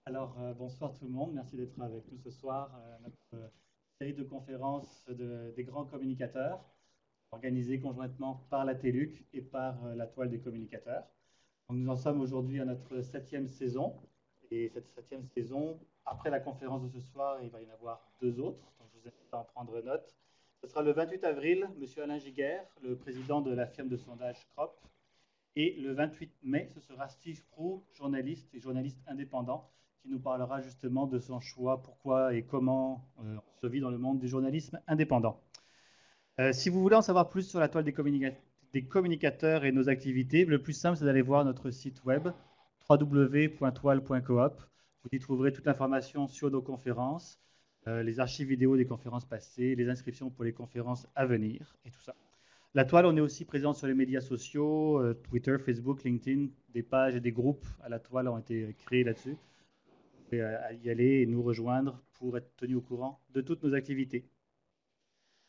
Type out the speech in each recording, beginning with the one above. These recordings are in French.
Bonsoir tout le monde, merci d'être avec nous ce soir. Notre série de conférences des grands communicateurs, organisée conjointement par la TELUC et par la Toile des communicateurs. Donc, nous en sommes aujourd'hui à notre 7e saison. Et cette 7e saison, après la conférence de ce soir, il va y en avoir deux autres. Donc, je vous invite à en prendre note. Ce sera le 28 avril, M. Alain Giguère, le président de la firme de sondage CROP. Et le 28 mai, ce sera Steve Proulx, journaliste et journaliste indépendant, qui nous parlera justement de son choix, pourquoi et comment on se vit dans le monde du journalisme indépendant. Si vous voulez en savoir plus sur la toile des communicateurs et nos activités, le plus simple, c'est d'aller voir notre site web www.toile.coop. Vous y trouverez toute l'information sur nos conférences, les archives vidéo des conférences passées, les inscriptions pour les conférences à venir et tout ça. La Toile, on est aussi présent sur les médias sociaux, Twitter, Facebook, LinkedIn, des pages et des groupes à La Toile ont été créés là-dessus. Vous pouvez y aller et nous rejoindre pour être tenu au courant de toutes nos activités.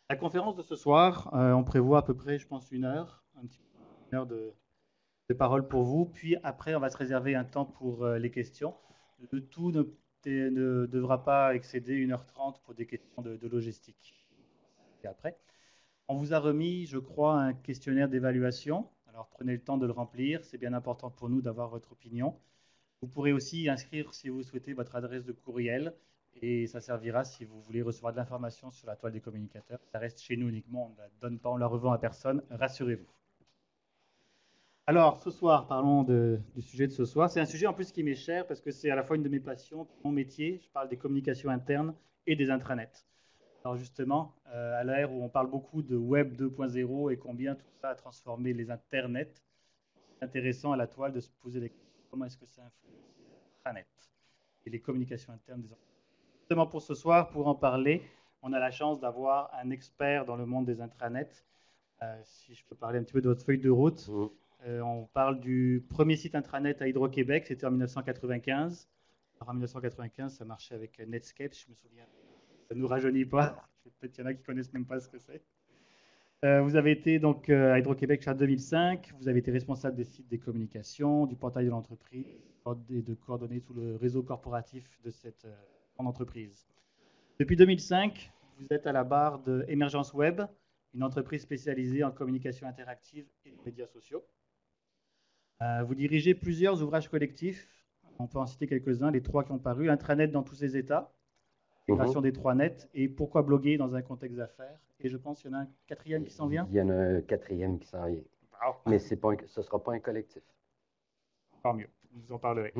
La conférence de ce soir, on prévoit à peu près, je pense, une heure de parole pour vous. Puis après, on va se réserver un temps pour les questions. Le tout ne devra pas excéder 1h30 pour des questions de logistique. Et après, on vous a remis, je crois, un questionnaire d'évaluation. Alors prenez le temps de le remplir. C'est bien important pour nous d'avoir votre opinion. Vous pourrez aussi inscrire, si vous souhaitez, votre adresse de courriel. Et ça servira si vous voulez recevoir de l'information sur la toile des communicateurs. Ça reste chez nous uniquement, on ne la donne pas, on la revend à personne, rassurez-vous. Alors, ce soir, parlons du sujet de ce soir. C'est un sujet en plus qui m'est cher parce que c'est à la fois une de mes passions, mon métier. Je parle des communications internes et des intranets. Alors justement, à l'ère où on parle beaucoup de Web 2.0 et combien tout ça a transformé les internets, c'est intéressant à la toile de se poser des questions. Comment est-ce que ça influence les intranets et les communications internes des entreprises? Justement pour ce soir, pour en parler, on a la chance d'avoir un expert dans le monde des intranets. Si je peux parler un petit peu de votre feuille de route. On parle du premier site intranet à Hydro-Québec, c'était en 1995. Alors en 1995, ça marchait avec Netscape, je me souviens. Ça ne nous rajeunit pas. Peut-être qu'il y en a qui ne connaissent même pas ce que c'est. Vous avez été donc à Hydro-Québec en 2005. Vous avez été responsable des sites des communications, du portail de l'entreprise et de coordonner tout le réseau corporatif de cette grande entreprise. Depuis 2005, vous êtes à la barre de Emergence Web, une entreprise spécialisée en communication interactive et médias sociaux. Vous dirigez plusieurs ouvrages collectifs. On peut en citer quelques-uns, les trois qui ont paru. Intranet dans tous ses états, migration des trois nets et pourquoi bloguer dans un contexte d'affaires. Et je pense qu'il y en a un quatrième qui s'en vient. Il y en a un quatrième qui s'en vient. Wow. Mais ce ne sera pas un collectif. Encore mieux, vous en parlerez.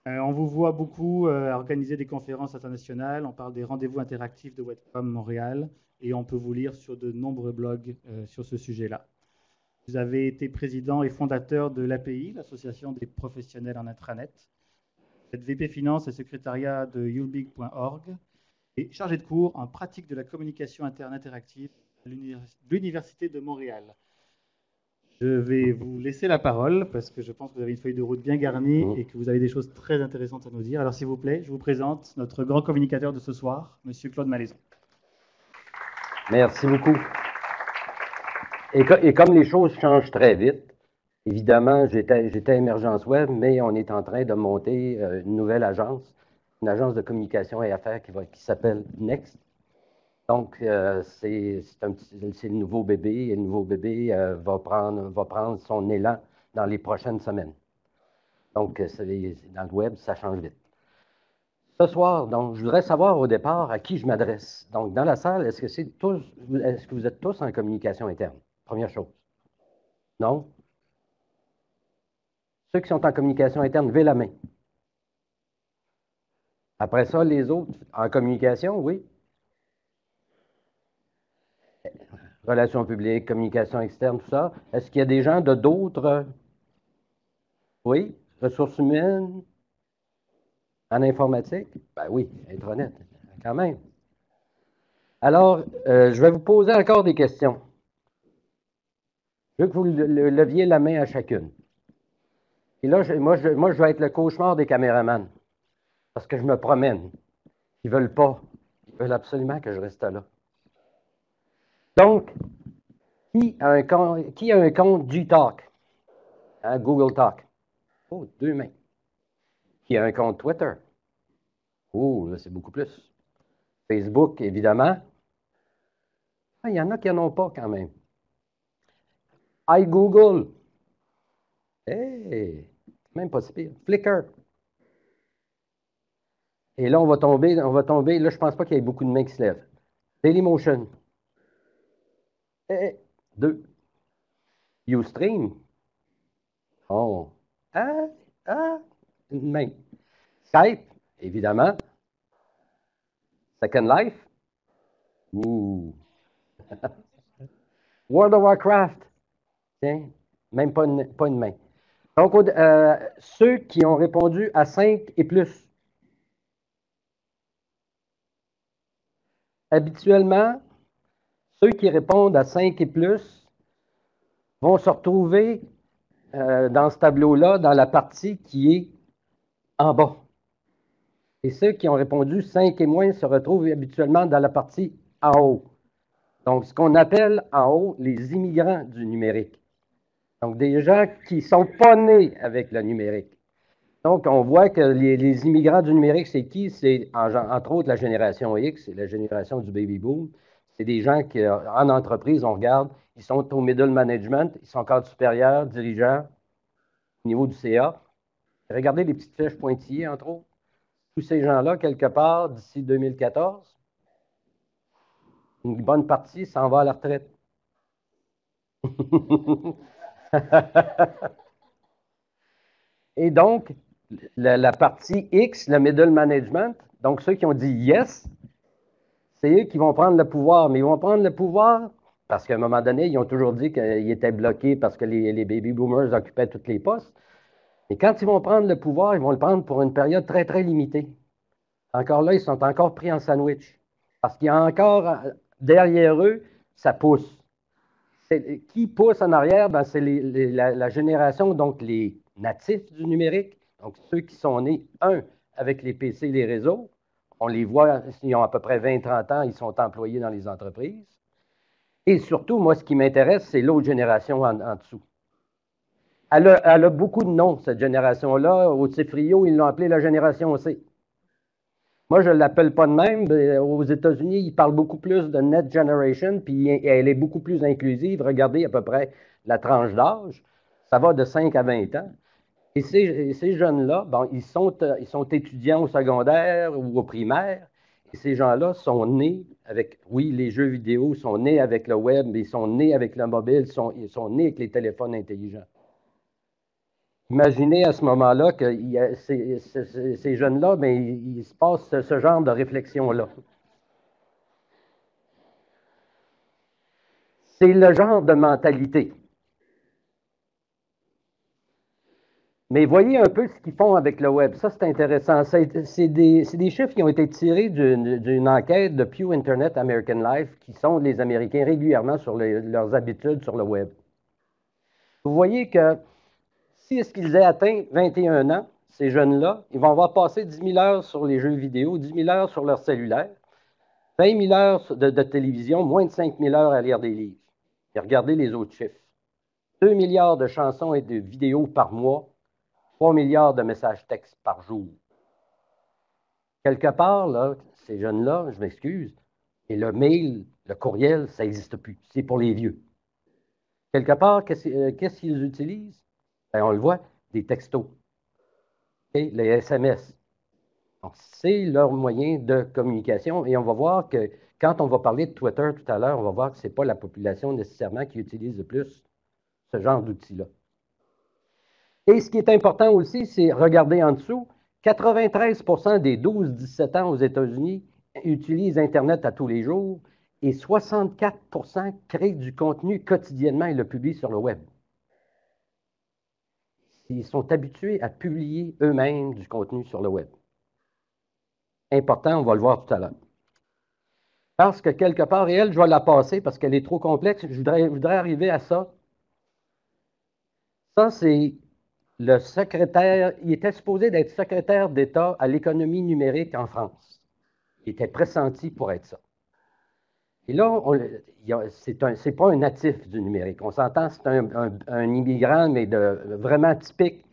On vous voit beaucoup organiser des conférences internationales. On parle des rendez-vous interactifs de Webcom Montréal et on peut vous lire sur de nombreux blogs sur ce sujet-là. Vous avez été président et fondateur de l'API, l'Association des professionnels en intranet. Vous êtes VP Finance et secrétariat de youbig.org et chargé de cours en pratique de la communication interne interactive à l'Université de Montréal. Je vais vous laisser la parole parce que je pense que vous avez une feuille de route bien garnie et que vous avez des choses très intéressantes à nous dire. Alors s'il vous plaît, je vous présente notre grand communicateur de ce soir, M. Claude Malaison. Merci beaucoup. Et comme les choses changent très vite, évidemment, j'étais à Emergence Web, mais on est en train de monter une nouvelle agence, une agence de communication et affaires qui s'appelle Next. Donc, c'est le nouveau bébé, et le nouveau bébé va prendre son élan dans les prochaines semaines. Donc, dans le web, ça change vite. Ce soir, donc, je voudrais savoir au départ à qui je m'adresse. Donc, dans la salle, est-ce que vous êtes tous en communication interne? Première chose. Non? Ceux qui sont en communication interne, levez la main. Après ça, les autres, en communication, oui? Relations publiques, communication externe, tout ça. Est-ce qu'il y a des gens de d'autres? Oui? Ressources humaines? En informatique? Ben oui, intranet, quand même. Alors, je vais vous poser encore des questions. Je veux que vous leviez la main à chacune. Et là, moi, je vais être le cauchemar des caméramans. Parce que je me promène. Ils ne veulent pas. Ils veulent absolument que je reste là. Donc, qui a un compte Gtalk? Hein, Google Talk. Oh, deux mains. Qui a un compte Twitter? Oh, là, c'est beaucoup plus. Facebook, évidemment. Ah, il y en a qui n'en ont pas quand même. iGoogle. Hey, même pas si pire. Flickr. Et là, on va tomber. Là, je ne pense pas qu'il y ait beaucoup de mains qui se lèvent. Dailymotion. Deux. Ustream. Oh. Ah, ah, une main. Skype, évidemment. Second Life. Ouh. World of Warcraft. Tiens, même pas une main. Donc, ceux qui ont répondu à 5 et plus. Habituellement, ceux qui répondent à 5 et plus vont se retrouver dans ce tableau-là, dans la partie qui est en bas. Et ceux qui ont répondu 5 et moins se retrouvent habituellement dans la partie en haut. Donc, ce qu'on appelle en haut les immigrants du numérique. Donc, des gens qui ne sont pas nés avec le numérique. Donc, on voit que les immigrants du numérique, c'est qui? C'est entre autres la génération X, c'est la génération du baby boom. C'est des gens qui, en entreprise, on regarde, ils sont au middle management, ils sont cadres supérieurs, dirigeants, au niveau du CA. Regardez les petites flèches pointillées, entre autres. Tous ces gens-là, quelque part, d'ici 2014, une bonne partie s'en va à la retraite. Et donc, la partie X, le middle management, donc ceux qui ont dit yes, c'est eux qui vont prendre le pouvoir. Mais ils vont prendre le pouvoir parce qu'à un moment donné, ils ont toujours dit qu'ils étaient bloqués parce que les baby boomers occupaient tous les postes. Et quand ils vont prendre le pouvoir, ils vont le prendre pour une période très, très limitée. Encore là, ils sont encore pris en sandwich. Parce qu'il y a encore, derrière eux, ça pousse. Qui pousse en arrière? Ben, c'est la génération, donc les natifs du numérique, donc ceux qui sont nés, avec les PC et les réseaux. On les voit, ils ont à peu près 20-30 ans, ils sont employés dans les entreprises. Et surtout, moi, ce qui m'intéresse, c'est l'autre génération en dessous. Elle a beaucoup de noms, cette génération-là. Au Cifrio, ils l'ont appelée la génération C. Moi, je ne l'appelle pas de même. Aux États-Unis, ils parlent beaucoup plus de Net Generation, puis elle est beaucoup plus inclusive. Regardez à peu près la tranche d'âge. Ça va de 5 à 20 ans. Et ces jeunes-là, bon, ils sont étudiants au secondaire ou au primaire. Et ces gens-là sont nés avec, oui, les jeux vidéo, sont nés avec le web, mais ils sont nés avec le mobile, ils sont nés avec les téléphones intelligents. Imaginez à ce moment-là que ces jeunes-là, mais il se passe ce genre de réflexion-là. C'est le genre de mentalité. Mais voyez un peu ce qu'ils font avec le web. Ça, c'est intéressant. C'est des chiffres qui ont été tirés d'une enquête de Pew Internet American Life qui sondent les Américains régulièrement sur leurs habitudes sur le web. Vous voyez que si est-ce qu'ils aient atteint 21 ans, ces jeunes-là, ils vont avoir passé 10 000 heures sur les jeux vidéo, 10 000 heures sur leur cellulaire, 20 000 heures de télévision, moins de 5 000 heures à lire des livres. Et regardez les autres chiffres. 2 milliards de chansons et de vidéos par mois, 3 milliards de messages textes par jour. Quelque part, là, ces jeunes-là, je m'excuse, et le mail, le courriel, ça n'existe plus. C'est pour les vieux. Quelque part, qu'est-ce qu'ils utilisent? Bien, on le voit, des textos. Et les SMS. Donc, c'est leur moyen de communication. Et on va voir que quand on va parler de Twitter tout à l'heure, on va voir que ce n'est pas la population nécessairement qui utilise le plus ce genre d'outils-là. Et ce qui est important aussi, c'est regarder en dessous, 93 des 12-17 ans aux États-Unis utilisent Internet à tous les jours et 64 créent du contenu quotidiennement et le publient sur le web. Ils sont habitués à publier eux-mêmes du contenu sur le web. Important, on va le voir tout à l'heure. Parce que quelque part, et elle, je vais la passer parce qu'elle est trop complexe, je voudrais arriver à ça. Ça, c'est le secrétaire, il était supposé d'être secrétaire d'État à l'économie numérique en France. Il était pressenti pour être ça. Et là, c'est pas un natif du numérique. On s'entend, c'est un immigrant, mais vraiment typique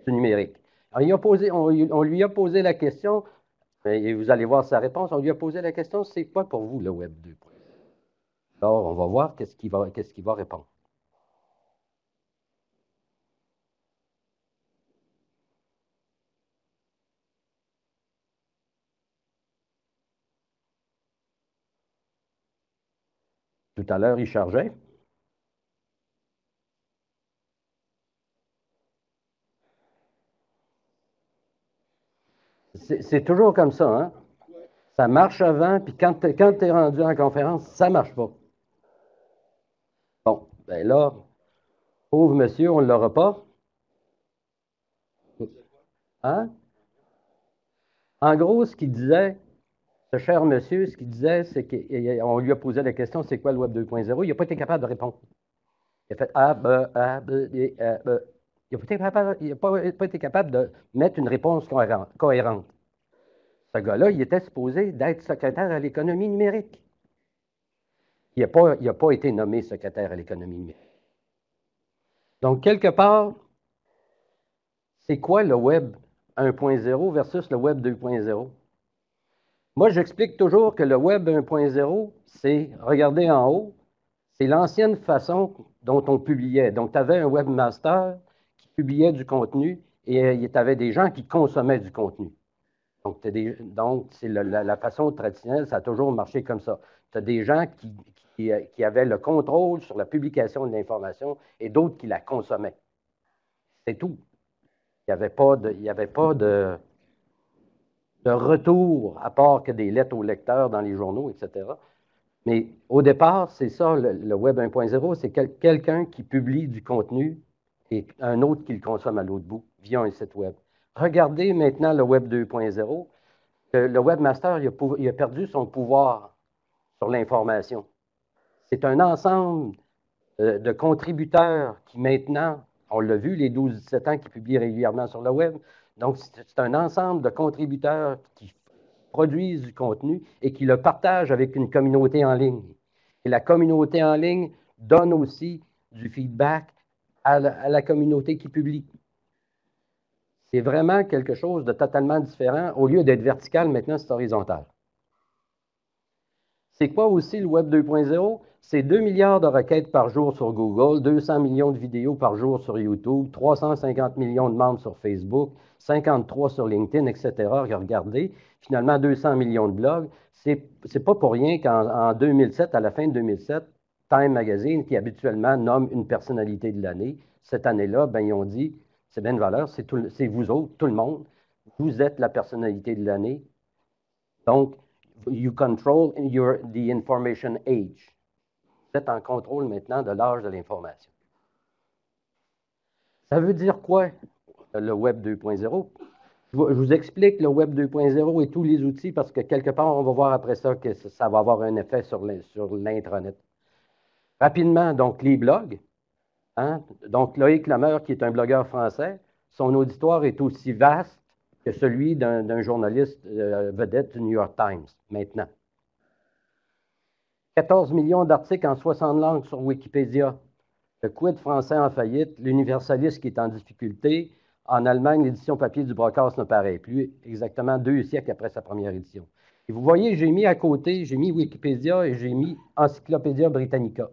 du numérique. Alors, on lui a posé la question, Et vous allez voir sa réponse. On lui a posé la question, c'est quoi pour vous le Web 2.0? Alors, on va voir qu'est-ce qu'il va répondre. Tout à l'heure, il chargeait. C'est toujours comme ça, hein? Ça marche avant, puis quand tu es rendu en conférence, ça ne marche pas. Bon, ben là, pauvre monsieur, on ne l'aura pas. Hein? En gros, ce qu'il disait, ce cher monsieur, ce qu'il disait, c'est qu'on lui a posé la question, c'est quoi le Web 2.0? Il n'a pas été capable de répondre. Il a fait A, B, A, B, D, A, B. Il n'a pas été capable de mettre une réponse cohérente. Ce gars-là, il était supposé d'être secrétaire à l'économie numérique. Il n'a pas été nommé secrétaire à l'économie numérique. Donc, quelque part, c'est quoi le Web 1.0 versus le Web 2.0? Moi, j'explique toujours que le Web 1.0, c'est, regardez en haut, c'est l'ancienne façon dont on publiait. Donc, tu avais un webmaster qui publiait du contenu et tu avais des gens qui consommaient du contenu. Donc, c'est la façon traditionnelle, ça a toujours marché comme ça. Tu as des gens qui avaient le contrôle sur la publication de l'information et d'autres qui la consommaient. C'est tout. Il n'y avait pas de retour, à part que des lettres aux lecteurs dans les journaux, etc. Mais au départ, c'est ça, le Web 1.0, c'est quelqu'un qui publie du contenu et un autre qui le consomme à l'autre bout via un site Web. Regardez maintenant le Web 2.0. Le webmaster, il a perdu son pouvoir sur l'information. C'est un ensemble de contributeurs qui maintenant, on l'a vu, les 12-17 ans qui publient régulièrement sur le web, donc c'est un ensemble de contributeurs qui produisent du contenu et qui le partagent avec une communauté en ligne. Et la communauté en ligne donne aussi du feedback à la communauté qui publie. C'est vraiment quelque chose de totalement différent. Au lieu d'être vertical, maintenant, c'est horizontal. C'est quoi aussi le Web 2.0? C'est 2 milliards de requêtes par jour sur Google, 200 millions de vidéos par jour sur YouTube, 350 millions de membres sur Facebook, 53 sur LinkedIn, etc. Regardez, finalement 200 millions de blogs. C'est pas pour rien qu'en 2007, à la fin de 2007, Time Magazine, qui habituellement nomme une personnalité de l'année, cette année-là, ben, ils ont dit, c'est bien une valeur, c'est vous autres, tout le monde, vous êtes la personnalité de l'année. Donc, you control the information age. Vous êtes en contrôle maintenant de l'âge de l'information. Ça veut dire quoi, le Web 2.0? Je vous explique le Web 2.0 et tous les outils parce que quelque part, on va voir après ça que ça va avoir un effet sur l'intranet. Rapidement, donc, les blogs. Hein? Donc, Loïc Lemeur, qui est un blogueur français, son auditoire est aussi vaste que celui d'un journaliste vedette du New York Times, maintenant. 14 millions d'articles en 60 langues sur Wikipédia. Le Quid français en faillite, l'Universaliste qui est en difficulté. En Allemagne, l'édition papier du Brockhaus ne paraît plus, exactement 2 siècles après sa première édition. Et vous voyez, j'ai mis à côté, j'ai mis Wikipédia et j'ai mis Encyclopédia Britannica.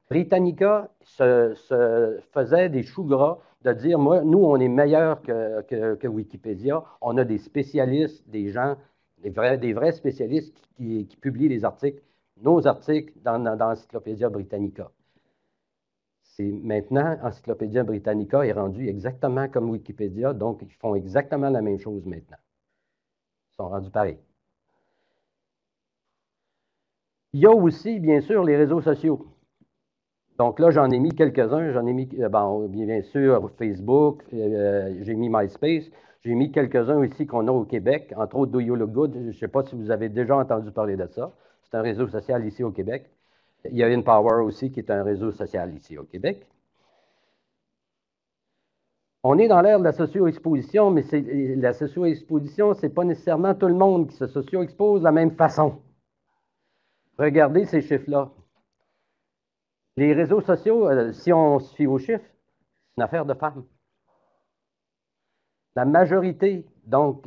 Britannica se faisait des choux gras de dire, moi, nous, on est meilleurs que Wikipédia. On a des spécialistes, des gens, des vrais spécialistes qui publient les articles, nos articles dans Encyclopédia Britannica. Maintenant, Encyclopédia Britannica est rendu exactement comme Wikipédia, donc ils font exactement la même chose maintenant. Ils sont rendus pareils. Il y a aussi, bien sûr, les réseaux sociaux. Donc là, j'en ai mis quelques-uns. J'en ai mis, bien sûr, Facebook, j'ai mis MySpace. J'ai mis quelques-uns aussi qu'on a au Québec, entre autres Do You Look Good. Je ne sais pas si vous avez déjà entendu parler de ça. C'est un réseau social ici au Québec. Il y a InPower aussi, qui est un réseau social ici au Québec. On est dans l'ère de la socio-exposition, mais la socio-exposition, ce n'est pas nécessairement tout le monde qui se socio-expose de la même façon. Regardez ces chiffres-là. Les réseaux sociaux, si on se fie aux chiffres, c'est une affaire de femmes. La majorité, donc,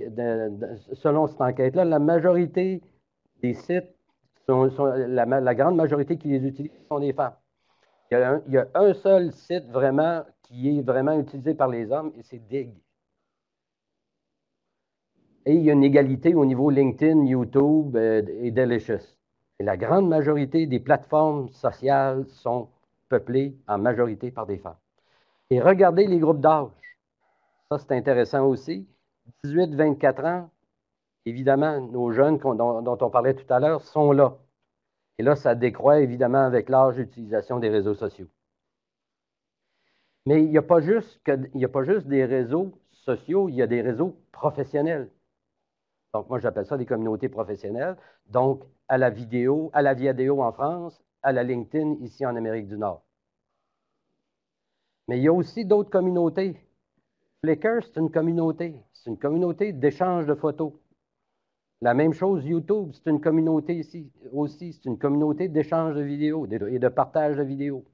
selon cette enquête-là, la majorité des sites, la grande majorité qui les utilisent sont des femmes. Il y a un seul site vraiment qui est vraiment utilisé par les hommes, et c'est Dig. Et il y a une égalité au niveau LinkedIn, YouTube et Delicious. Et la grande majorité des plateformes sociales sont peuplées en majorité par des femmes. Et regardez les groupes d'âge. Ça, c'est intéressant aussi. 18-24 ans, évidemment, nos jeunes dont on parlait tout à l'heure sont là. Et là, ça décroît évidemment avec l'âge d'utilisation des réseaux sociaux. Mais il n'y a pas juste des réseaux sociaux, il y a des réseaux professionnels. Donc, moi, j'appelle ça des communautés professionnelles. Donc, à la vidéo en France, à la LinkedIn ici en Amérique du Nord. Mais il y a aussi d'autres communautés. Flickr, c'est une communauté. C'est une communauté d'échange de photos. La même chose, YouTube, c'est une communauté ici aussi. C'est une communauté d'échange de vidéos et de partage de vidéos.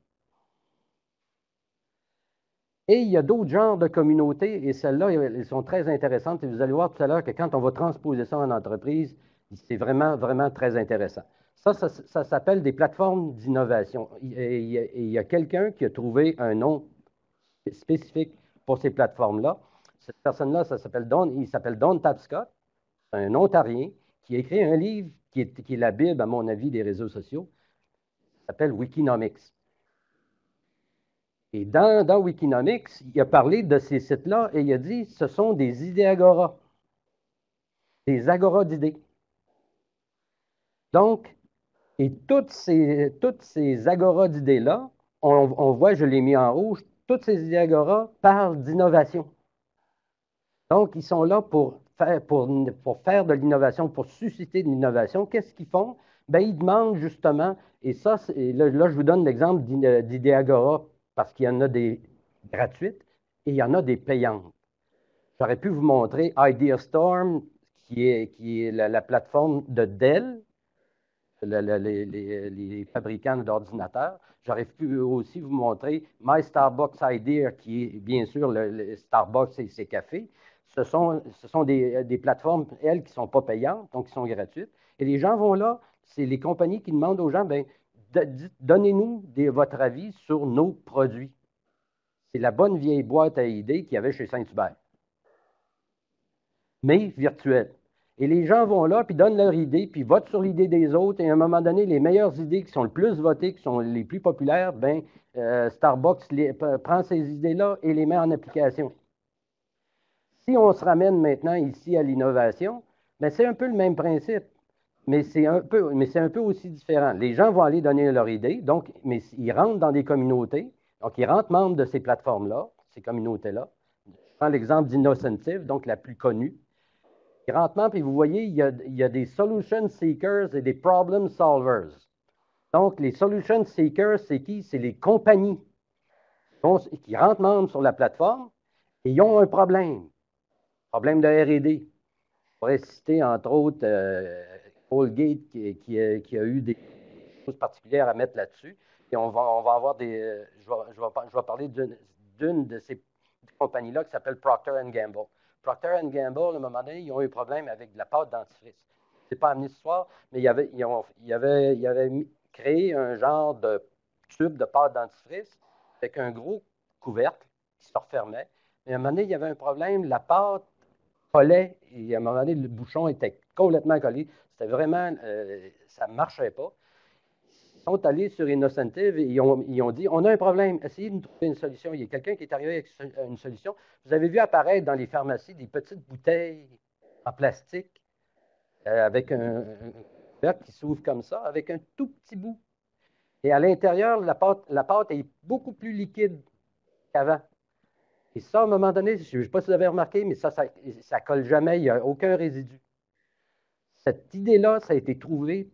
Et il y a d'autres genres de communautés, et celles-là, elles sont très intéressantes. Et vous allez voir tout à l'heure que quand on va transposer ça en entreprise, c'est vraiment, vraiment très intéressant. Ça s'appelle des plateformes d'innovation. Et il y a quelqu'un qui a trouvé un nom spécifique pour ces plateformes-là. Cette personne-là, il s'appelle Don Tapscott, un Ontarien, qui a écrit un livre qui est la Bible, à mon avis, des réseaux sociaux. Il s'appelle Wikinomics. Et dans Wikinomics, il a parlé de ces sites-là et il a dit ce sont des idéagoras, des agoras d'idées. Donc, et toutes ces agoras d'idées-là, on voit, je l'ai mis en rouge, toutes ces idéagoras parlent d'innovation. Donc, ils sont là pour faire de l'innovation, pour susciter de l'innovation. Qu'est-ce qu'ils font? Bien, ils demandent justement, et ça, là, je vous donne l'exemple d'idéagora parce qu'il y en a des gratuites et il y en a des payantes. J'aurais pu vous montrer IdeaStorm, qui est la plateforme de Dell, les fabricants d'ordinateurs. J'aurais pu aussi vous montrer My Starbucks Idea, qui est bien sûr le Starbucks et ses cafés. Ce sont des plateformes, elles, qui ne sont pas payantes, donc qui sont gratuites. Et les gens vont là, c'est les compagnies qui demandent aux gens, bien, donnez-nous votre avis sur nos produits. C'est la bonne vieille boîte à idées qu'il y avait chez Saint-Hubert, mais virtuelle. Et les gens vont là, puis donnent leur idée, puis votent sur l'idée des autres, et à un moment donné, les meilleures idées qui sont le plus votées, qui sont les plus populaires, bien, Starbucks prend ces idées-là et les met en application. Si on se ramène maintenant ici à l'innovation, bien, c'est un peu le même principe. Mais c'est un peu aussi différent. Les gens vont aller donner leur idée, mais ils rentrent dans des communautés, donc ils rentrent membres de ces plateformes-là, ces communautés-là. Je prends l'exemple d'Innocentive, donc la plus connue. Ils rentrent membres, puis vous voyez, il y a des solution seekers et des problem solvers. Donc, les solution seekers, c'est qui? C'est les compagnies qui rentrent membres sur la plateforme et ils ont un problème de R&D. Je pourrais citer, entre autres, Colgate qui a eu des choses particulières à mettre là-dessus. Et on va avoir des. Je vais parler d'une de ces compagnies-là qui s'appelle Procter & Gamble. Procter & Gamble, à un moment donné, ils ont eu un problème avec de la pâte dentifrice. Je ne sais pas amené ce soir, mais ils avaient créé un genre de tube de pâte dentifrice avec un gros couvercle qui se refermait. Mais à un moment donné, il y avait un problème, la pâte collait, et à un moment donné, le bouchon était complètement collé. C'était vraiment, ça ne marchait pas. Ils sont allés sur Innocentive et ils ont dit, on a un problème, essayez de nous trouver une solution. Il y a quelqu'un qui est arrivé avec une solution. Vous avez vu apparaître dans les pharmacies des petites bouteilles en plastique avec un couvercle qui s'ouvre comme ça, avec un tout petit bout. Et à l'intérieur, la pâte est beaucoup plus liquide qu'avant. Et ça, à un moment donné, je ne sais pas si vous avez remarqué, mais ça ne colle jamais, il n'y a aucun résidu. Cette idée-là, ça a été trouvé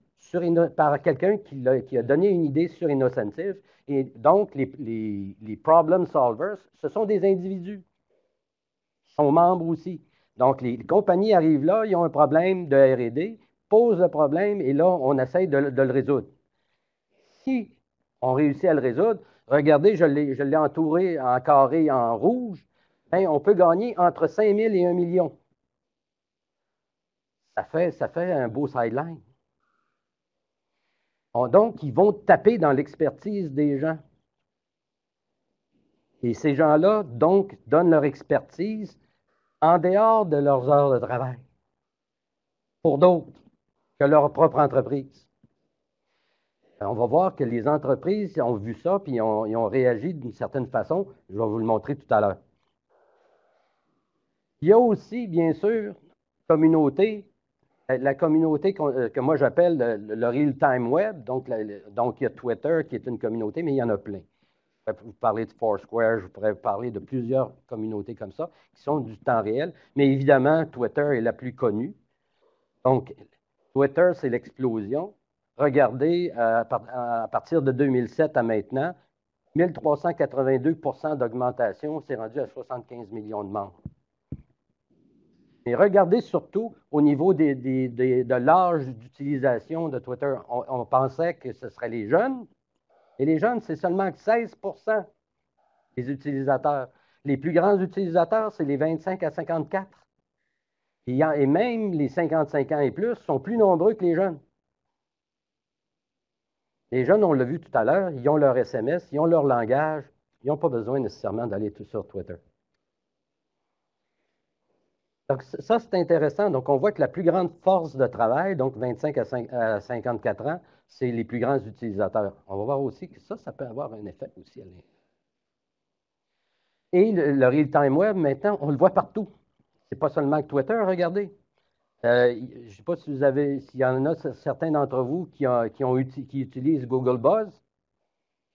par quelqu'un qui a donné une idée sur Innocentive. Et donc, les problem solvers, ce sont des individus. Ils sont membres aussi. Donc, les compagnies arrivent là, ils ont un problème de R&D, posent le problème, et là, on essaye de le résoudre. Si on réussit à le résoudre, regardez, je l'ai entouré en carré en rouge, ben, on peut gagner entre 5 000 et 1 million. Ça fait un beau sideline. Donc, ils vont taper dans l'expertise des gens. Et ces gens-là, donc, donnent leur expertise en dehors de leurs heures de travail pour d'autres que leur propre entreprise. On va voir que les entreprises ont vu ça, puis ils ont réagi d'une certaine façon. Je vais vous le montrer tout à l'heure. Il y a aussi, bien sûr, la communauté que moi j'appelle le real-time web. Donc, il y a Twitter qui est une communauté, mais il y en a plein. Je pourrais vous parler de Foursquare, je pourrais vous parler de plusieurs communautés comme ça, qui sont du temps réel. Mais évidemment, Twitter est la plus connue. Donc, Twitter, c'est l'explosion. Regardez, à partir de 2007 à maintenant, 1382 d'augmentation, c'est rendu à 75 millions de membres. Mais regardez surtout au niveau de l'âge d'utilisation de Twitter. On pensait que ce serait les jeunes, et les jeunes, c'est seulement 16 des utilisateurs. Les plus grands utilisateurs, c'est les 25 à 54. Et même les 55 ans et plus sont plus nombreux que les jeunes. Les jeunes, on l'a vu tout à l'heure, ils ont leur SMS, ils ont leur langage, ils n'ont pas besoin nécessairement d'aller tout sur Twitter. Donc, ça, c'est intéressant. Donc, on voit que la plus grande force de travail, donc 25 à 54 ans, c'est les plus grands utilisateurs. On va voir aussi que ça peut avoir un effet aussi. Et le real-time web, maintenant, on le voit partout. Ce n'est pas seulement que Twitter, regardez. Je ne sais pas s'il y en a certains d'entre vous qui utilisent Google Buzz,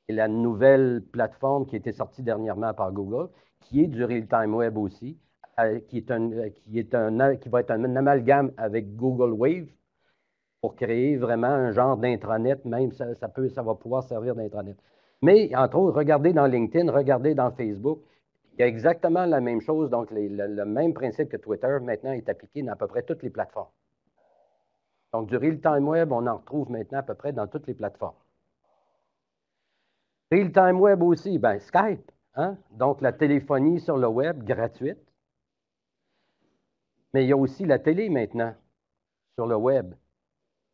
qui est la nouvelle plateforme qui a été sortie dernièrement par Google, qui est du real-time web aussi, qui va être un amalgame avec Google Wave pour créer vraiment un genre d'intranet, même ça va pouvoir servir d'intranet. Mais, entre autres, regardez dans LinkedIn, regardez dans Facebook, il y a exactement la même chose, donc le même principe que Twitter, maintenant, est appliqué dans à peu près toutes les plateformes. Donc, du real-time web, on en retrouve maintenant à peu près dans toutes les plateformes. Real-time web aussi, ben Skype, hein? Donc la téléphonie sur le web gratuite. Mais il y a aussi la télé maintenant sur le web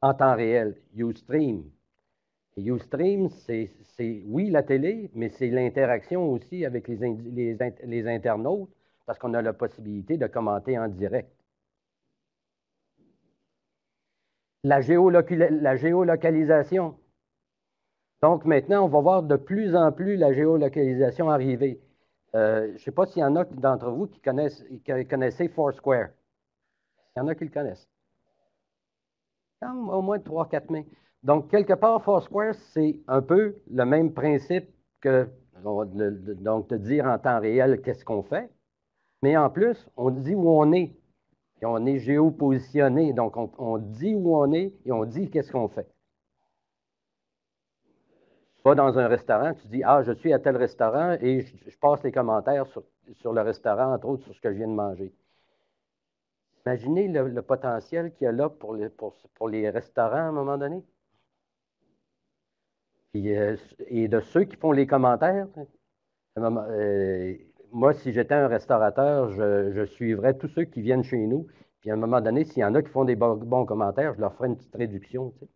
en temps réel, Ustream. Et Ustream, c'est oui la télé, mais c'est l'interaction aussi avec les internautes parce qu'on a la possibilité de commenter en direct. La géolocalisation. Donc maintenant, on va voir de plus en plus la géolocalisation arriver. Je ne sais pas s'il y en a d'entre vous qui connaissez Foursquare. Il y en a qui le connaissent. Au moins 3-4 mains. Donc, quelque part, Foursquare, c'est un peu le même principe que donc, de dire en temps réel qu'est-ce qu'on fait. Mais en plus, on dit où on est. Et on est géopositionné. Donc, on dit où on est et on dit qu'est-ce qu'on fait. Tu vas dans un restaurant, tu dis, ah, je suis à tel restaurant et je passe les commentaires sur le restaurant, entre autres, sur ce que je viens de manger. Imaginez le potentiel qu'il y a là pour les restaurants à un moment donné. Puis, et de ceux qui font les commentaires, moi, si j'étais un restaurateur, je suivrais tous ceux qui viennent chez nous. Puis à un moment donné, s'il y en a qui font des bons commentaires, je leur ferai une petite réduction. Tu sais.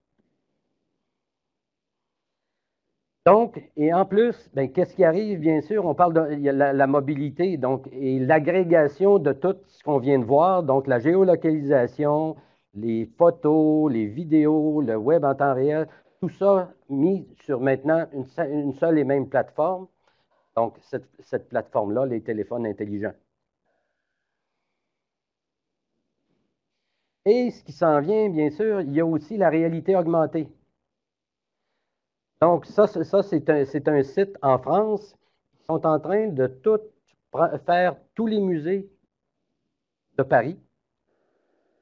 Donc, et en plus, ben, qu'est-ce qui arrive, bien sûr? On parle de il y a la mobilité, donc, et l'agrégation de tout ce qu'on vient de voir, donc la géolocalisation, les photos, les vidéos, le web en temps réel, tout ça mis sur maintenant une seule et même plateforme. Donc, cette plateforme-là, les téléphones intelligents. Et ce qui s'en vient, bien sûr, il y a aussi la réalité augmentée. Donc, ça c'est un site en France. Ils sont en train de faire tous les musées de Paris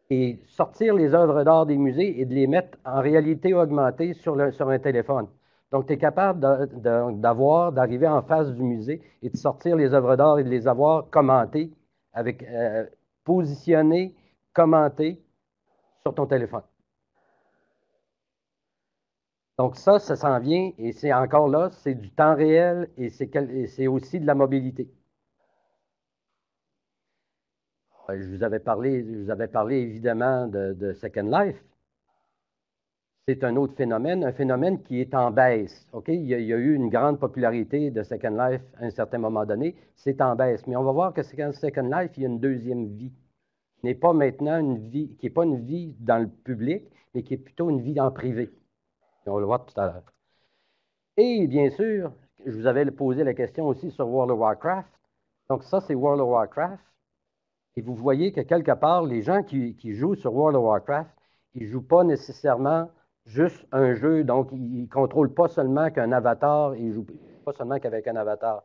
et sortir les œuvres d'art des musées et de les mettre en réalité augmentée sur un téléphone. Donc, tu es capable d'arriver en face du musée et de sortir les œuvres d'art et de les avoir commentées, positionnées, commentées sur ton téléphone. Donc ça s'en vient et c'est encore là, c'est du temps réel et c'est aussi de la mobilité. Je vous avais parlé évidemment de Second Life. C'est un autre phénomène, un phénomène qui est en baisse. OK? Il y a eu une grande popularité de Second Life à un certain moment donné. C'est en baisse. Mais on va voir que Second Life, il y a une deuxième vie. N'est pas maintenant une vie, qui n'est pas une vie dans le public, mais qui est plutôt une vie en privé. Et on va le voir tout à l'heure. Et bien sûr, je vous avais posé la question aussi sur World of Warcraft. Donc ça, c'est World of Warcraft. Et vous voyez que quelque part, les gens qui jouent sur World of Warcraft, ils ne jouent pas nécessairement juste un jeu. Donc, ils ne contrôlent pas seulement qu'un avatar, ils ne jouent pas seulement qu'avec un avatar.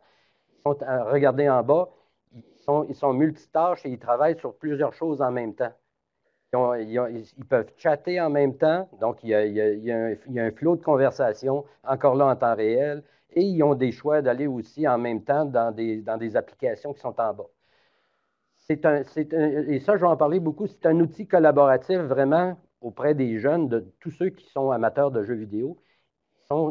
Regardez en bas, ils sont multitâches et ils travaillent sur plusieurs choses en même temps. Ils peuvent chatter en même temps, donc il y a un flot de conversation, encore là en temps réel, et ils ont des choix d'aller aussi en même temps dans des applications qui sont en bas. Et ça, je vais en parler beaucoup, c'est un outil collaboratif vraiment auprès des jeunes, de tous ceux qui sont amateurs de jeux vidéo.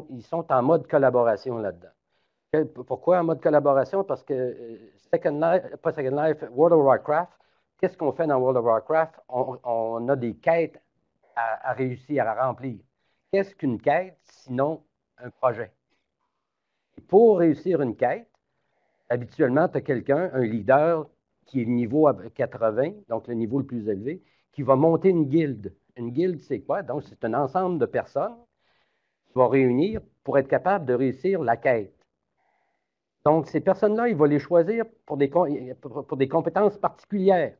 Ils sont en mode collaboration là-dedans. Pourquoi en mode collaboration? Parce que World of Warcraft, qu'est-ce qu'on fait dans World of Warcraft? On a des quêtes à réussir, à remplir. Qu'est-ce qu'une quête, sinon un projet? Et pour réussir une quête, habituellement, tu as quelqu'un, un leader, qui est le niveau 80, donc le niveau le plus élevé, qui va monter une guilde. Une guilde, c'est quoi? Donc, c'est un ensemble de personnes qui vont réunir pour être capable de réussir la quête. Donc, ces personnes-là, il va les choisir pour des compétences particulières.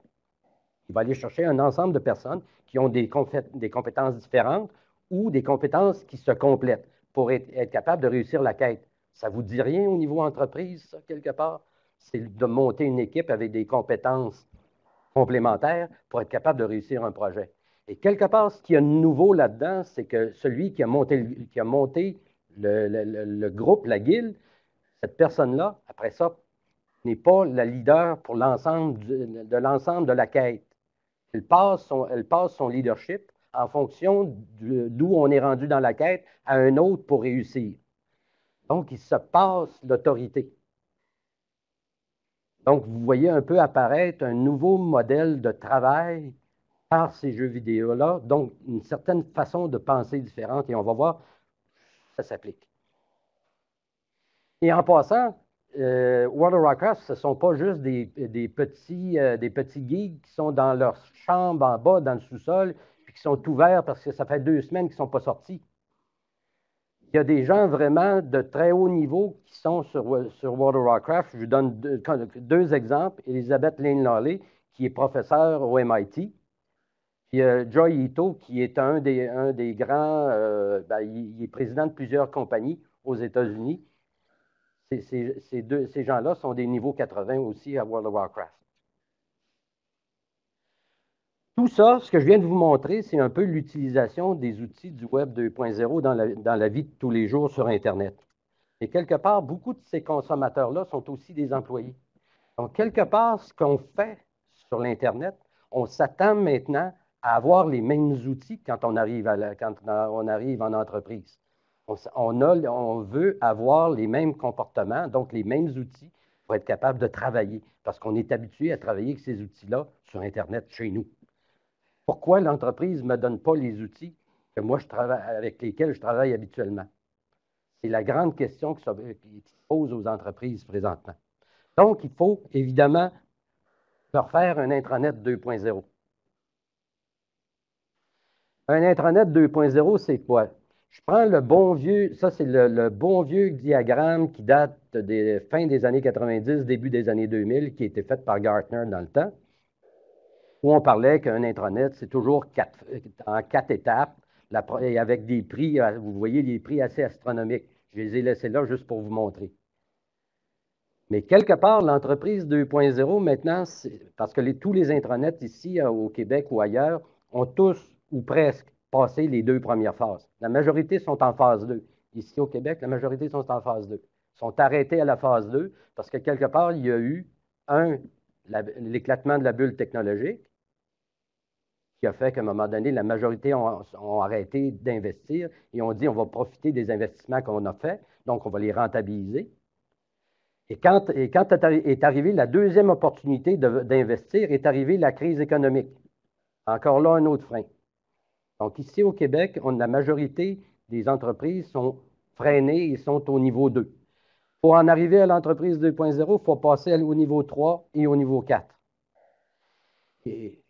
Il va aller chercher un ensemble de personnes qui ont des compétences différentes ou des compétences qui se complètent pour être capable de réussir la quête. Ça ne vous dit rien au niveau entreprise, ça, quelque part? C'est de monter une équipe avec des compétences complémentaires pour être capable de réussir un projet. Et quelque part, ce qu'il y a de nouveau là-dedans, c'est que celui qui a monté le groupe, la guilde, cette personne-là, après ça, n'est pas la leader pour l'ensemble de la quête. Elle passe son leadership en fonction d'où on est rendu dans la quête à un autre pour réussir. Donc, il se passe l'autorité. Donc, vous voyez un peu apparaître un nouveau modèle de travail par ces jeux vidéo-là, donc une certaine façon de penser différente, et on va voir, ça s'applique. Et en passant, World of Warcraft, ce ne sont pas juste des petits geeks qui sont dans leur chambre en bas, dans le sous-sol, puis qui sont ouverts parce que ça fait 2 semaines qu'ils ne sont pas sortis. Il y a des gens vraiment de très haut niveau qui sont sur World of Warcraft. Je vous donne deux exemples. Elizabeth Lane Lawley, qui est professeure au MIT. Puis Joy Ito, qui est un des grands, il est président de plusieurs compagnies aux États-Unis. Ces gens-là sont des niveaux 80 aussi à World of Warcraft. Tout ça, ce que je viens de vous montrer, c'est un peu l'utilisation des outils du Web 2.0 dans la vie de tous les jours sur Internet. Et quelque part, beaucoup de ces consommateurs-là sont aussi des employés. Donc, quelque part, ce qu'on fait sur l'Internet, on s'attend maintenant à avoir les mêmes outils quand on arrive en entreprise. On veut avoir les mêmes comportements, donc les mêmes outils pour être capable de travailler, parce qu'on est habitué à travailler avec ces outils-là sur Internet chez nous. Pourquoi l'entreprise ne me donne pas les outils avec lesquels je travaille habituellement? C'est la grande question qui se pose aux entreprises présentement. Donc, il faut évidemment leur faire un intranet 2.0. Un intranet 2.0, c'est quoi? Je prends le bon vieux, ça c'est le bon vieux diagramme qui date des fins des années 90, début des années 2000, qui a été fait par Gartner dans le temps, où on parlait qu'un intranet, c'est toujours en 4 étapes, et avec des prix, vous voyez, des prix assez astronomiques. Je les ai laissés là juste pour vous montrer. Mais quelque part, l'entreprise 2.0, maintenant, parce que tous les intranets ici au Québec ou ailleurs ont tous ou presque passé les 2 premières phases. La majorité sont en phase 2. Ici au Québec, la majorité sont en phase 2. Ils sont arrêtés à la phase 2 parce que quelque part, il y a eu, l'éclatement de la bulle technologique qui a fait qu'à un moment donné, la majorité ont arrêté d'investir et ont dit on va profiter des investissements qu'on a faits, donc on va les rentabiliser. Et quand est arrivée la deuxième opportunité d'investir, est arrivée la crise économique. Encore là, un autre frein. Donc, ici au Québec, la majorité des entreprises sont freinées et sont au niveau 2. Pour en arriver à l'entreprise 2.0, il faut passer au niveau 3 et au niveau 4. Et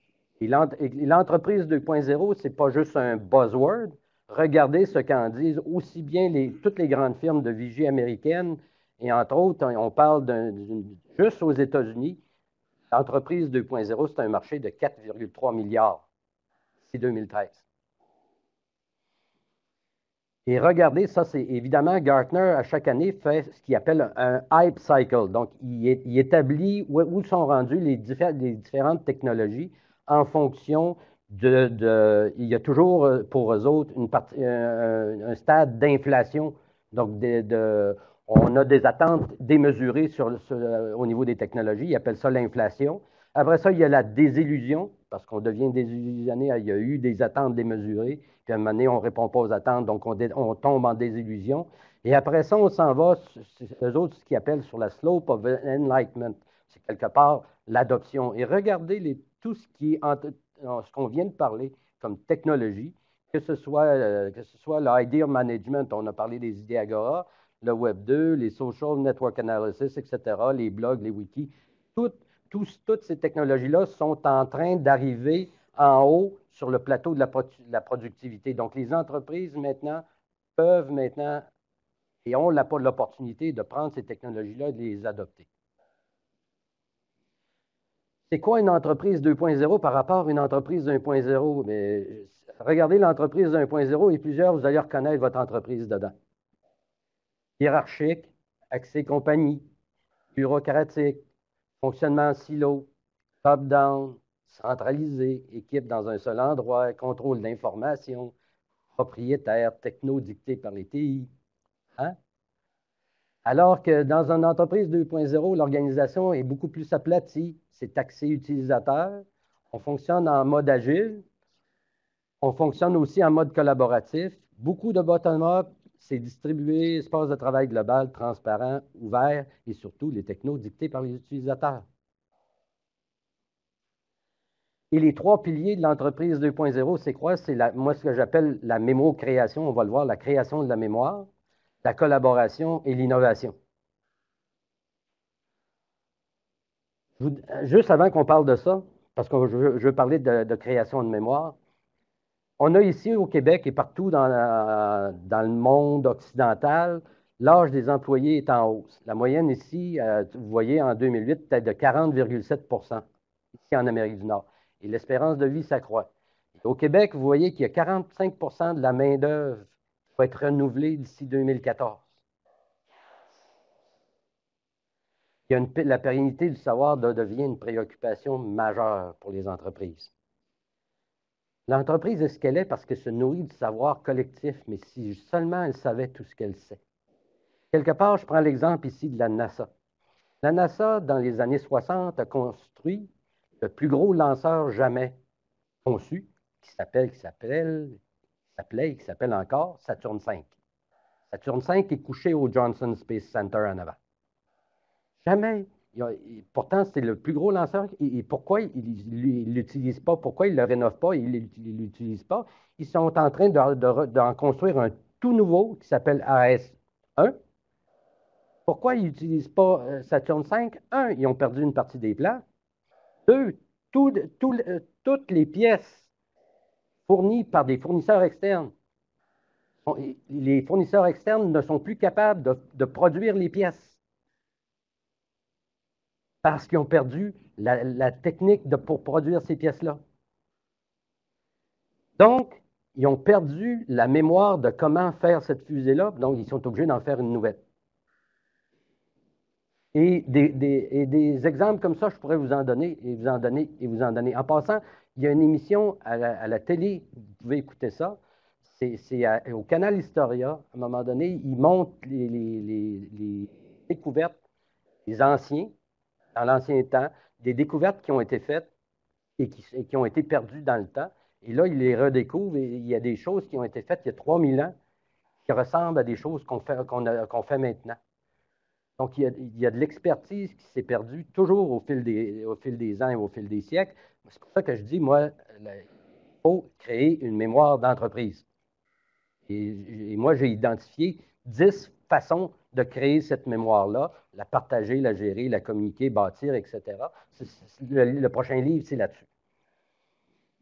l'entreprise 2.0, ce n'est pas juste un buzzword. Regardez ce qu'en disent aussi bien toutes les grandes firmes de vigie américaines, et entre autres, on parle juste aux États-Unis, l'entreprise 2.0, c'est un marché de 4,3 milliards d'ici 2013. Et regardez, ça, c'est évidemment, Gartner, à chaque année, fait ce qu'il appelle un hype cycle. Donc, il établit où sont rendues les différentes technologies en fonction il y a toujours pour eux autres un stade d'inflation. Donc, on a des attentes démesurées au niveau des technologies. Ils appellent ça l'inflation. Après ça, il y a la désillusion, parce qu'on devient désillusionné. Il y a eu des attentes démesurées. Puis à un moment donné, on ne répond pas aux attentes, donc on tombe en désillusion. Et après ça, on s'en va, eux autres, ce qu'ils appellent sur la slope of enlightenment. C'est quelque part l'adoption. Et regardez tout ce qu'on vient de parler comme technologie, que ce soit l'idea management, on a parlé des idées Agora, le Web 2, les social network analysis, etc., les blogs, les wikis, toutes ces technologies-là sont en train d'arriver en haut sur le plateau de la productivité. Donc, les entreprises peuvent et ont l'opportunité de prendre ces technologies-là et de les adopter. C'est quoi une entreprise 2.0 par rapport à une entreprise 1.0? Mais regardez l'entreprise 1.0 et plusieurs, vous allez reconnaître votre entreprise dedans. Hiérarchique, accès compagnie, bureaucratique, fonctionnement en silo, top-down, centralisé, équipe dans un seul endroit, contrôle d'information, propriétaire, techno-dicté par les TI. Hein? Alors que dans une entreprise 2.0, l'organisation est beaucoup plus aplatie. C'est accès utilisateur. On fonctionne en mode agile. On fonctionne aussi en mode collaboratif. Beaucoup de bottom-up. C'est distribué, espace de travail global, transparent, ouvert et surtout les technos dictés par les utilisateurs. Et les trois piliers de l'entreprise 2.0, c'est quoi? C'est moi ce que j'appelle la mémo-création. On va le voir, la création de la mémoire, la collaboration et l'innovation. Juste avant qu'on parle de ça, parce que je veux parler de création de mémoire, on a ici au Québec et partout dans le monde occidental, l'âge des employés est en hausse. La moyenne ici, vous voyez, en 2008, était de 40,7 ici en Amérique du Nord. Et l'espérance de vie s'accroît. Au Québec, vous voyez qu'il y a 45 de la main-d'œuvre qui va être renouvelée d'ici 2014. La pérennité du savoir devient une préoccupation majeure pour les entreprises. L'entreprise est ce qu'elle est parce qu'elle se nourrit du savoir collectif, mais si seulement elle savait tout ce qu'elle sait. Quelque part, je prends l'exemple ici de la NASA. La NASA, dans les années 60, a construit le plus gros lanceur jamais conçu, qui s'appelle encore Saturn V. Saturn V est couché au Johnson Space Center en avant. Jamais. Pourtant, c'est le plus gros lanceur. Et pourquoi ils ne l'utilisent pas? Pourquoi ils ne le rénovent pas? Ils ne l'utilisent pas. Ils sont en train d'en construire un tout nouveau qui s'appelle AS-1. Pourquoi ils n'utilisent pas Saturn V? Un, ils ont perdu une partie des plans. Deux, toutes les pièces fournies par des fournisseurs externes, les fournisseurs externes ne sont plus capables de produire les pièces. Parce qu'ils ont perdu la technique pour produire ces pièces-là. Donc, ils ont perdu la mémoire de comment faire cette fusée-là, donc ils sont obligés d'en faire une nouvelle. Et des exemples comme ça, je pourrais vous en donner, et vous en donner, et vous en donner. En passant, il y a une émission à la télé, vous pouvez écouter ça, c'est au Canal Historia, à un moment donné, ils montrent les découvertes des anciens, dans l'ancien temps, des découvertes qui ont été faites et qui ont été perdues dans le temps. Et là, ils les redécouvrent et il y a des choses qui ont été faites il y a 3000 ans qui ressemblent à des choses qu'on fait maintenant. Donc, il y a de l'expertise qui s'est perdue toujours au fil des ans et au fil des siècles. C'est pour ça que je dis, moi, il faut créer une mémoire d'entreprise. Et moi, j'ai identifié 10 façons de créer cette mémoire-là, la partager, la gérer, la communiquer, bâtir, etc. Le prochain livre, c'est là-dessus.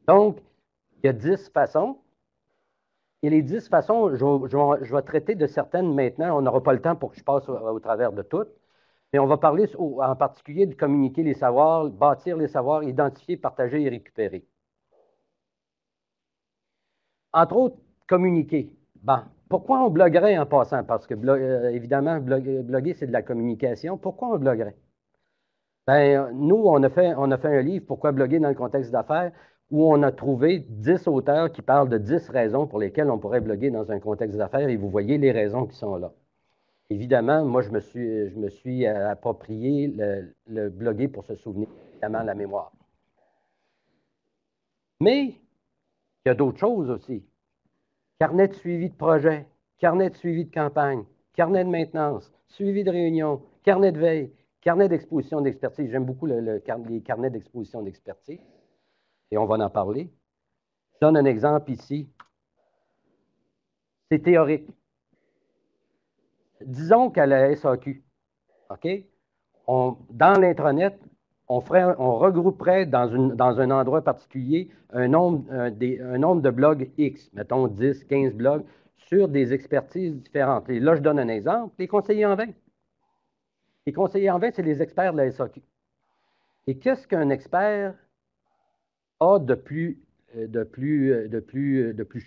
Donc, il y a 10 façons. Et les 10 façons, je vais traiter de certaines maintenant. On n'aura pas le temps pour que je passe au travers de toutes. Mais on va parler en particulier de communiquer les savoirs, bâtir les savoirs, identifier, partager et récupérer. Entre autres, communiquer. Bon, pourquoi on bloguerait en passant? Parce que, évidemment, bloguer, c'est de la communication. Pourquoi on bloguerait? Bien, nous, on a fait un livre, Pourquoi bloguer dans le contexte d'affaires, où on a trouvé 10 auteurs qui parlent de 10 raisons pour lesquelles on pourrait bloguer dans un contexte d'affaires, et vous voyez les raisons qui sont là. Évidemment, moi, je me suis approprié le bloguer pour se souvenir, évidemment, la mémoire. Mais il y a d'autres choses aussi. Carnet de suivi de projet, carnet de suivi de campagne, carnet de maintenance, suivi de réunion, carnet de veille, carnet d'exposition d'expertise. J'aime beaucoup les carnets d'exposition d'expertise et on va en parler. Je donne un exemple ici. C'est théorique. Disons qu'à la SAQ, OK, dans l'intranet, on regrouperait dans un endroit particulier un nombre de blogs X, mettons 10, 15 blogs, sur des expertises différentes. Et là, je donne un exemple, les conseillers en vin. Les conseillers en vin, c'est les experts de la SAQ. Et qu'est-ce qu'un expert a de plus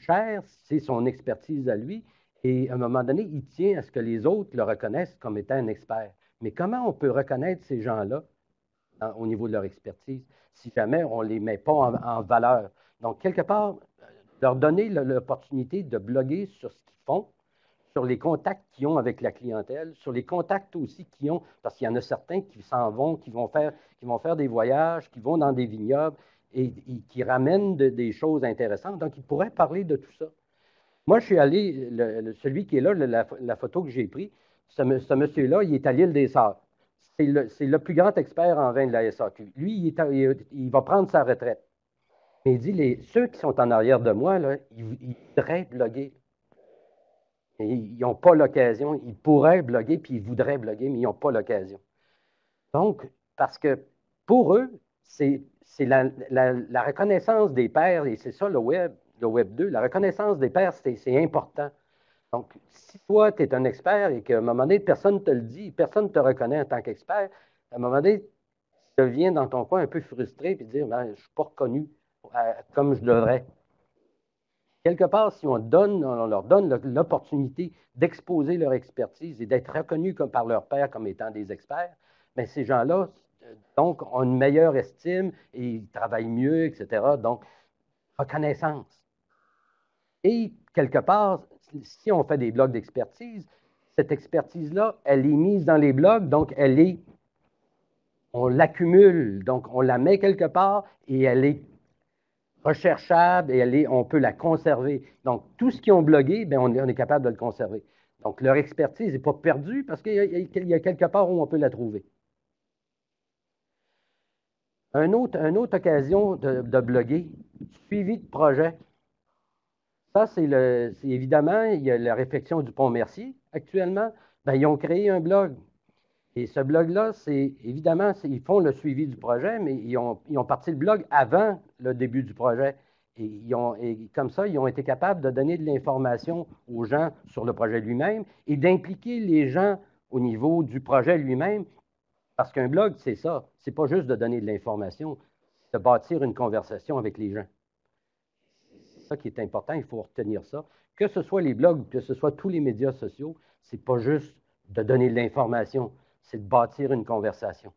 cher? C'est son expertise à lui. Et à un moment donné, il tient à ce que les autres le reconnaissent comme étant un expert. Mais comment on peut reconnaître ces gens-là au niveau de leur expertise si jamais on ne les met pas en valeur? Donc, quelque part, leur donner l'opportunité de bloguer sur ce qu'ils font, sur les contacts qu'ils ont avec la clientèle, sur les contacts aussi qu'ils ont, parce qu'il y en a certains qui s'en vont, qui vont faire des voyages, qui vont dans des vignobles et qui ramènent des choses intéressantes. Donc, ils pourraient parler de tout ça. Moi, je suis allé, celui qui est là, la photo que j'ai prise, ce monsieur-là, il est à l'île des Sœurs. C'est le plus grand expert en vin de la SAQ. Lui, il va prendre sa retraite. Mais il dit, ceux qui sont en arrière de moi, là, ils voudraient bloguer. Et ils n'ont pas l'occasion. Ils pourraient bloguer, puis ils voudraient bloguer, mais ils n'ont pas l'occasion. Donc, parce que pour eux, c'est la reconnaissance des pairs, et c'est ça le Web 2, la reconnaissance des pairs, c'est important. Donc, si toi, tu es un expert et qu'à un moment donné, personne ne te le dit, personne ne te reconnaît en tant qu'expert, à un moment donné, tu deviens dans ton coin un peu frustré et te dire, ben, je ne suis pas reconnu comme je devrais. Quelque part, si on leur donne l'opportunité d'exposer leur expertise et d'être reconnus par leur pairs comme étant des experts, bien, ces gens-là, donc, ont une meilleure estime et ils travaillent mieux, etc. Donc, reconnaissance. Et quelque part, si on fait des blogs d'expertise, cette expertise-là, elle est mise dans les blogs, donc on l'accumule, donc on la met quelque part et elle est recherchable et on peut la conserver. Donc, tout ce qu'ils ont blogué, bien, on est capable de le conserver. Donc, leur expertise n'est pas perdue parce qu'il y a quelque part où on peut la trouver. Une autre occasion de bloguer, suivi de projet. Ça, c'est évidemment, il y a la réflexion du Pont-Mercier actuellement. Bien, ils ont créé un blog. Et ce blog-là, c'est évidemment, ils font le suivi du projet, mais ils ont parti le blog avant le début du projet. Et comme ça, ils ont été capables de donner de l'information aux gens sur le projet lui-même et d'impliquer les gens au niveau du projet lui-même. Parce qu'un blog, c'est ça. C'est pas juste de donner de l'information, c'est de bâtir une conversation avec les gens. C'est ça qui est important, il faut retenir ça. Que ce soit les blogs, que ce soit tous les médias sociaux, c'est pas juste de donner de l'information, c'est de bâtir une conversation.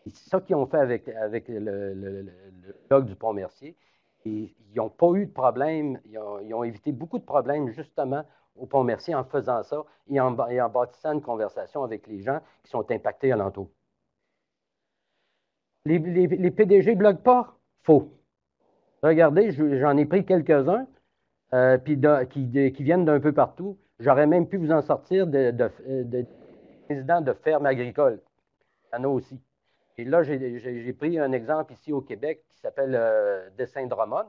Et c'est ça qu'ils ont fait avec le blog du Pont-Mercier. Et ils n'ont pas eu de problème, ils ont évité beaucoup de problèmes justement au Pont-Mercier en faisant ça et en bâtissant une conversation avec les gens qui sont impactés alentour. Les PDG ne bloguent pas? Faux. Regardez, j'en ai pris quelques-uns qui viennent d'un peu partout. J'aurais même pu vous en sortir des présidents de fermes agricoles. Il y en a aussi. Et là, j'ai pris un exemple ici au Québec qui s'appelle Dessin Drummond.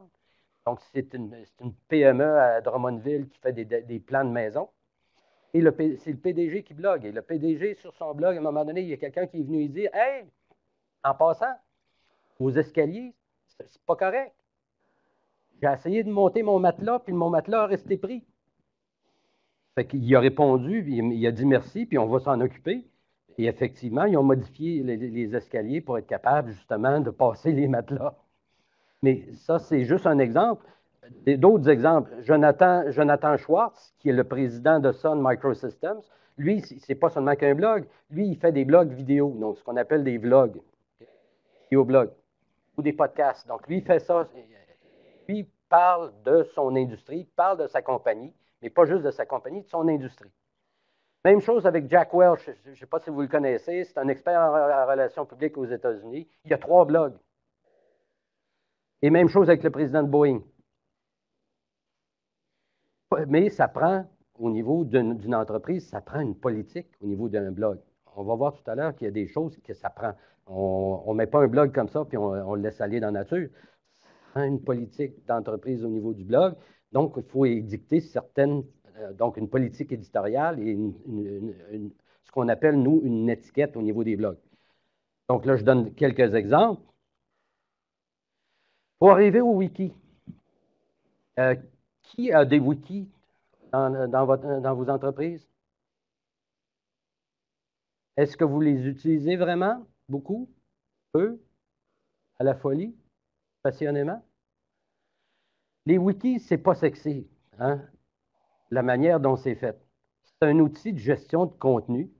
Donc, c'est une PME à Drummondville qui fait des plans de maison. Et c'est le PDG qui blogue. Et le PDG, sur son blog, à un moment donné, il y a quelqu'un qui est venu lui dire « Hey, en passant, aux escaliers, c'est pas correct. J'ai essayé de monter mon matelas, puis mon matelas a resté pris. » Fait qu'il a répondu, puis il a dit merci, puis on va s'en occuper. Et effectivement, ils ont modifié les escaliers pour être capables, justement, de passer les matelas. Mais ça, c'est juste un exemple. D'autres exemples. Jonathan Schwartz, qui est le président de Sun Microsystems, lui, c'est pas seulement qu'un blog. Lui, il fait des blogs vidéo, donc ce qu'on appelle des vlogs, vidéoblogs, ou des podcasts. Donc, lui, il fait ça. Lui, il parle de son industrie, il parle de sa compagnie, mais pas juste de sa compagnie, de son industrie. Même chose avec Jack Welch. Je ne sais pas si vous le connaissez. C'est un expert en relations publiques aux États-Unis. Il y a 3 blogs. Et même chose avec le président de Boeing. Mais ça prend, au niveau d'une entreprise, ça prend une politique au niveau d'un blog. On va voir tout à l'heure qu'il y a des choses que ça prend. On ne met pas un blog comme ça puis on le laisse aller dans la nature. Ça prend une politique d'entreprise au niveau du blog. Donc, il faut édicter donc une politique éditoriale et ce qu'on appelle, nous, une étiquette au niveau des blogs. Donc là, je donne quelques exemples. Pour arriver au wiki, qui a des wikis dans vos entreprises? Est-ce que vous les utilisez vraiment? Beaucoup? Peu? À la folie? Passionnément? Les wikis, ce n'est pas sexy, hein? La manière dont c'est fait. C'est un outil de gestion de contenu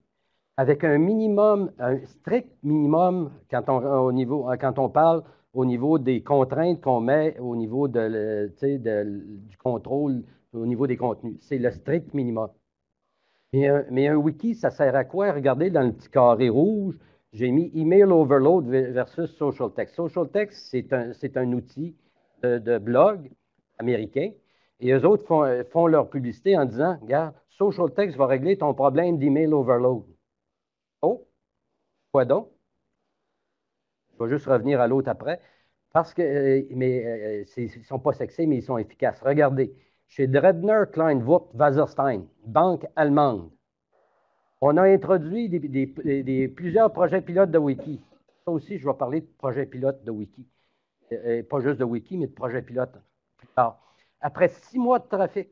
avec un minimum, un strict minimum quand on parle au niveau des contraintes qu'on met au niveau du contrôle au niveau des contenus. C'est le strict minimum. Mais un wiki, ça sert à quoi? Regardez dans le petit carré rouge, j'ai mis Email Overload versus Social Text. Social Text, c'est un outil de blog américain. Et eux autres font leur publicité en disant, regarde, Social Text va régler ton problème d'Email Overload. Oh, quoi donc? Je vais juste revenir à l'autre après. Parce que, ils ne sont pas sexy, mais ils sont efficaces. Regardez, chez Dredner Kleinwort Wasserstein, banque allemande, on a introduit plusieurs projets pilotes de Wiki. Ça aussi, je vais parler de projets pilotes de Wiki. Pas juste de Wiki, mais de projets pilotes plus tard. Après 6 mois de trafic,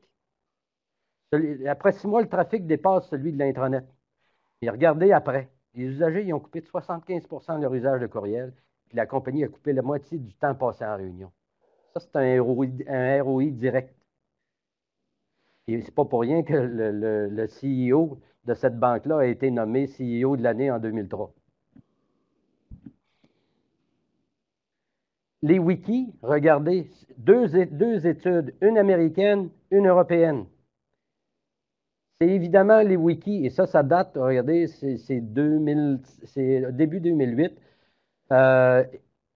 le trafic dépasse celui de l'Intranet. Et regardez après, les usagers ils ont coupé de 75 de leur usage de courriel, puis la compagnie a coupé la moitié du temps passé en réunion. Ça, c'est un ROI direct. Et ce n'est pas pour rien que le CEO de cette banque-là a été nommé CEO de l'année en 2003. Les wikis, regardez, deux études, une américaine, une européenne. C'est évidemment les wikis, et ça date, regardez, c'est début 2008.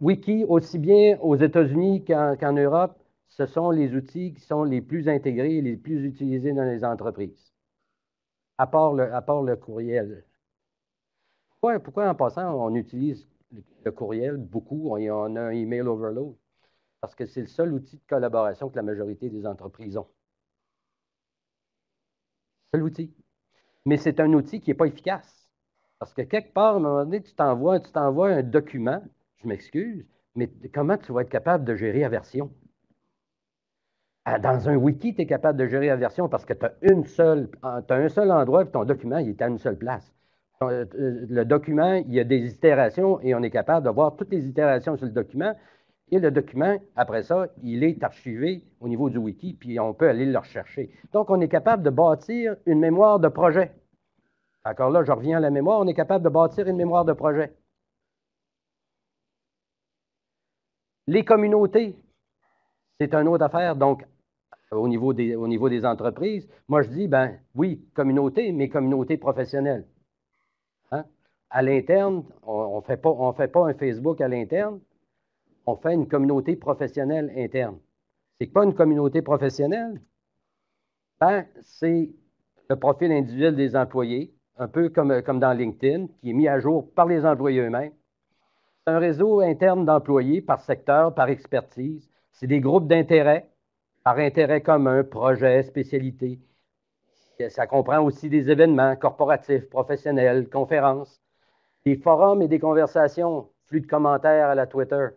Wiki, aussi bien aux États-Unis qu'en Europe, ce sont les outils qui sont les plus intégrés et les plus utilisés dans les entreprises, à part le courriel. Pourquoi en passant, on utilise le courriel beaucoup, on a un email overload? Parce que c'est le seul outil de collaboration que la majorité des entreprises ont. Seul outil. Mais c'est un outil qui n'est pas efficace. Parce que quelque part, à un moment donné, tu t'envoies un document, je m'excuse, mais comment tu vas être capable de gérer la version? Dans un wiki, tu es capable de gérer la version parce que tu as un seul endroit et ton document, il est à une seule place. Le document, il y a des itérations et on est capable de voir toutes les itérations sur le document. Et le document, après ça, il est archivé au niveau du wiki, puis on peut aller le rechercher. Donc, on est capable de bâtir une mémoire de projet. Encore là, je reviens à la mémoire, on est capable de bâtir une mémoire de projet. Les communautés, c'est une autre affaire. Donc, au niveau des entreprises, moi, je dis, ben oui, communauté, mais communauté professionnelle. Hein? À l'interne, on fait pas un Facebook à l'interne, on fait une communauté professionnelle interne. C'est quoi une communauté professionnelle? Ben, c'est le profil individuel des employés, un peu comme dans LinkedIn, qui est mis à jour par les employés eux-mêmes. C'est un réseau interne d'employés par secteur, par expertise. C'est des groupes d'intérêt, par intérêt commun, projet, spécialité. Ça comprend aussi des événements corporatifs, professionnels, conférences, des forums et des conversations, flux de commentaires à la Twitter.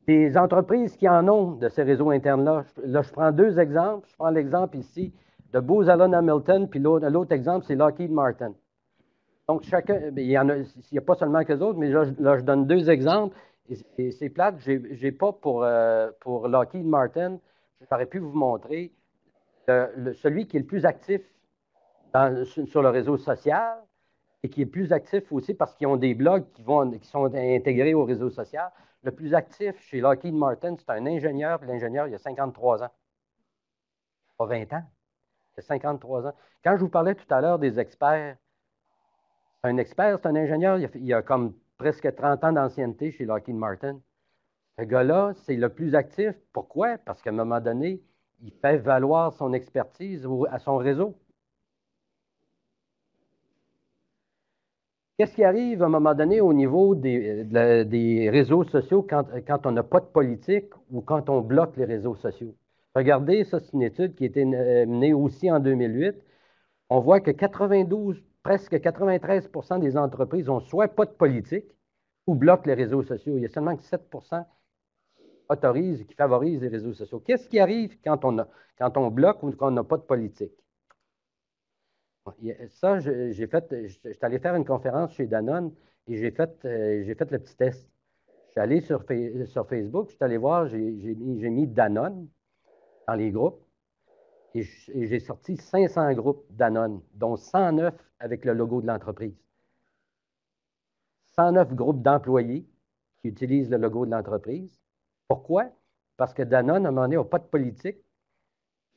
Des entreprises qui en ont de ces réseaux internes-là. Là, je prends deux exemples. Je prends l'exemple ici de Booz Allen Hamilton, puis l'autre exemple, c'est Lockheed Martin. Donc, chacun, il n'y a pas seulement qu'eux autres, mais là, je donne deux exemples. Et c'est plate, je n'ai pas pour Lockheed Martin, j'aurais pu vous montrer celui qui est le plus actif sur le réseau social et qui est plus actif aussi parce qu'ils ont des blogs qui sont intégrés au réseau social. Le plus actif chez Lockheed Martin, c'est un ingénieur, puis l'ingénieur, il a 53 ans. Pas 20 ans, il a 53 ans. Quand je vous parlais tout à l'heure des experts, un expert, c'est un ingénieur, il a comme presque 30 ans d'ancienneté chez Lockheed Martin. Ce gars-là, c'est le plus actif. Pourquoi? Parce qu'à un moment donné, il fait valoir son expertise à son réseau. Qu'est-ce qui arrive à un moment donné au niveau des réseaux sociaux quand on n'a pas de politique ou quand on bloque les réseaux sociaux? Regardez, ça, c'est une étude qui a été menée aussi en 2008. On voit que presque 93 des entreprises ont soit pas de politique ou bloquent les réseaux sociaux. Il y a seulement que 7 qui favorisent les réseaux sociaux. Qu'est-ce qui arrive quand on bloque ou quand on n'a pas de politique? Ça, je suis allé faire une conférence chez Danone et j'ai fait le petit test. Je suis allé sur Facebook, je suis allé voir, j'ai mis Danone dans les groupes et j'ai sorti 500 groupes Danone, dont 109 avec le logo de l'entreprise. 109 groupes d'employés qui utilisent le logo de l'entreprise. Pourquoi? Parce que Danone, à un moment donné, n'a pas de politique.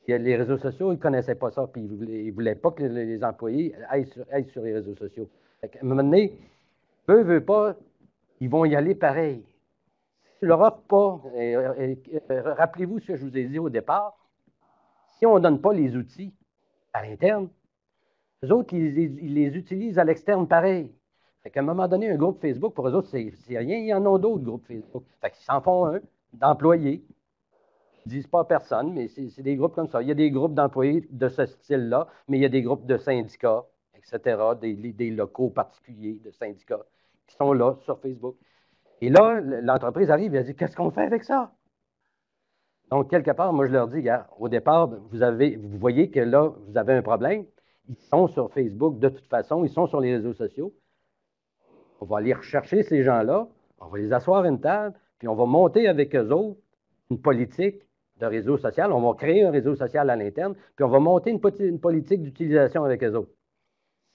Les réseaux sociaux, ils ne connaissaient pas ça, puis ils ne voulaient pas que les employés aillent sur les réseaux sociaux. À un moment donné, veut pas, ils vont y aller pareil. Si tu ne leur offres pas, rappelez-vous ce que je vous ai dit au départ, si on ne donne pas les outils à l'interne, eux autres, ils les utilisent à l'externe pareil. Fait qu'à un moment donné, un groupe Facebook, pour eux autres, c'est rien, il y en a d'autres groupes Facebook. Fait qu'ils s'en font un d'employés. Ils ne disent pas à personne, mais c'est des groupes comme ça. Il y a des groupes d'employés de ce style-là, mais il y a des groupes de syndicats, etc., des locaux particuliers de syndicats qui sont là sur Facebook. Et là, l'entreprise arrive et elle dit, qu'est-ce qu'on fait avec ça? Donc, quelque part, moi, je leur dis, regarde, au départ, vous voyez que là, vous avez un problème. Ils sont sur Facebook de toute façon, ils sont sur les réseaux sociaux. On va aller rechercher ces gens-là, on va les asseoir à une table, puis on va monter avec eux autres une politique de réseau social. On va créer un réseau social à l'interne, puis on va monter une politique d'utilisation avec eux autres.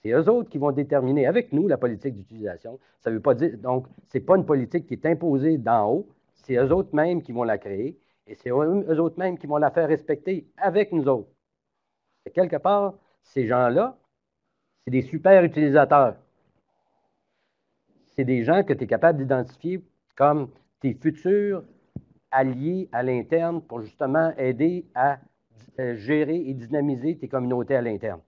C'est eux autres qui vont déterminer avec nous la politique d'utilisation. Ça ne veut pas dire, donc, ce n'est pas une politique qui est imposée d'en haut, c'est eux autres mêmes qui vont la créer, et c'est eux autres mêmes qui vont la faire respecter avec nous autres. Et quelque part, ces gens-là, c'est des super utilisateurs. C'est des gens que tu es capable d'identifier comme tes futurs alliés à l'interne pour justement aider à gérer et dynamiser tes communautés à l'interne.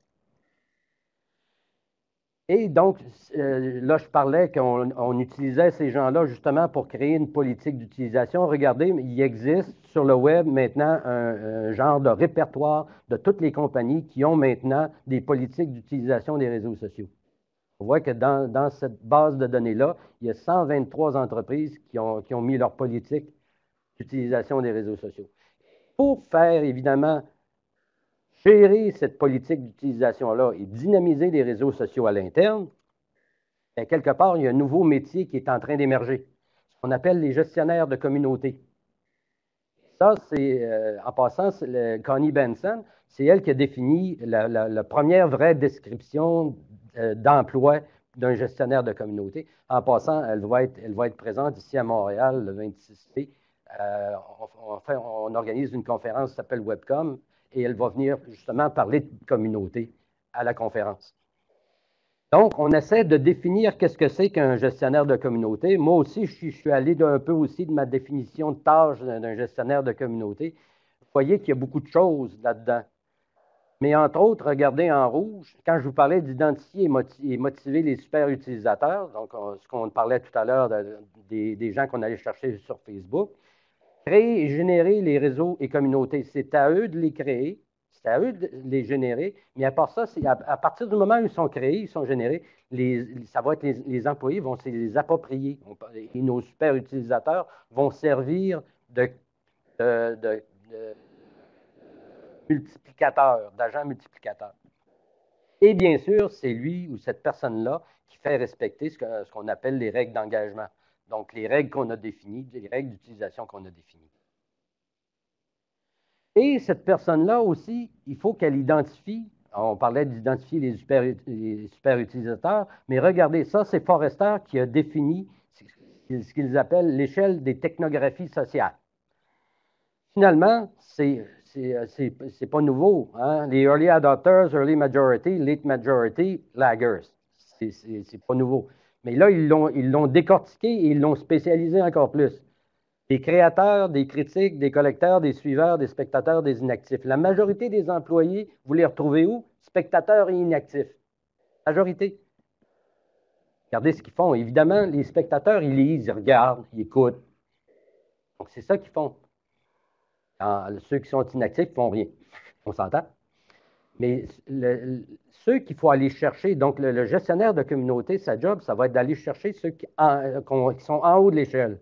Et donc, là, je parlais qu'on utilisait ces gens-là justement pour créer une politique d'utilisation. Regardez, il existe sur le web maintenant un genre de répertoire de toutes les compagnies qui ont maintenant des politiques d'utilisation des réseaux sociaux. On voit que dans cette base de données-là, il y a 123 entreprises qui ont mis leur politique d'utilisation des réseaux sociaux. Pour faire, évidemment, gérer cette politique d'utilisation-là et dynamiser les réseaux sociaux à l'interne, quelque part, il y a un nouveau métier qui est en train d'émerger, ce qu'on appelle les gestionnaires de communauté. Ça, c'est, en passant, Connie Benson, c'est elle qui a défini la première vraie description d'emploi d'un gestionnaire de communauté. En passant, elle va être présente ici à Montréal le 26 mai. On organise une conférence qui s'appelle Webcom et elle va venir justement parler de communauté à la conférence. Donc, on essaie de définir qu'est-ce que c'est qu'un gestionnaire de communauté. Moi aussi, je suis allé un peu aussi de ma définition de tâche d'un gestionnaire de communauté. Vous voyez qu'il y a beaucoup de choses là-dedans. Mais entre autres, regardez en rouge, quand je vous parlais d'identifier et motiver les super utilisateurs, donc ce qu'on parlait tout à l'heure des gens qu'on allait chercher sur Facebook, créer et générer les réseaux et communautés. C'est à eux de les créer, c'est à eux de les générer, mais à part ça, à partir du moment où ils sont créés, ils sont générés, ça va être les employés vont se les approprier. Et nos super utilisateurs vont servir de multiplicateurs, d'agents multiplicateurs. Et bien sûr, c'est lui ou cette personne-là qui fait respecter ce qu'on appelle les règles d'engagement. Donc, les règles qu'on a définies, les règles d'utilisation qu'on a définies. Et cette personne-là aussi, il faut qu'elle identifie, on parlait d'identifier les super utilisateurs, mais regardez, ça, c'est Forrester qui a défini ce qu'ils appellent l'échelle des technographies sociales. Finalement, c'est pas nouveau. Hein? Les early adopters, early majority, late majority, laggers. C'est pas nouveau. Mais là, ils l'ont décortiqué et ils l'ont spécialisé encore plus. Des créateurs, des critiques, des collecteurs, des suiveurs, des spectateurs, des inactifs. La majorité des employés, vous les retrouvez où? Spectateurs et inactifs. Majorité. Regardez ce qu'ils font. Évidemment, les spectateurs, ils lisent, ils regardent, ils écoutent. Donc, c'est ça qu'ils font. Ceux qui sont inactifs ne font rien. On s'entend? Mais ceux qu'il faut aller chercher, donc le gestionnaire de communauté, sa job, ça va être d'aller chercher ceux qui sont en haut de l'échelle.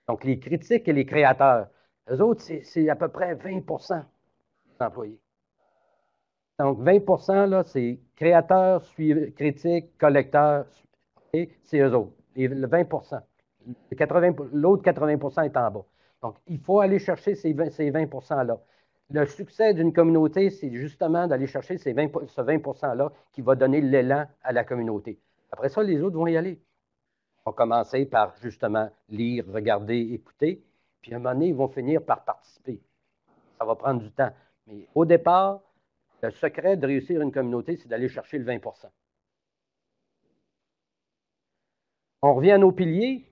Donc, les critiques et les créateurs. Eux autres, c'est à peu près 20 d'employés. Donc, 20 là, c'est créateurs, critiques, collecteurs. Okay? C'est eux autres. Et le 20 l'autre 80 est en bas. Donc, il faut aller chercher ces 20 %-là. Le succès d'une communauté, c'est justement d'aller chercher ce 20 % qui va donner l'élan à la communauté. Après ça, les autres vont y aller. Ils vont commencer par justement lire, regarder, écouter, puis à un moment donné, ils vont finir par participer. Ça va prendre du temps. Mais au départ, le secret de réussir une communauté, c'est d'aller chercher le 20 %. On revient à nos piliers.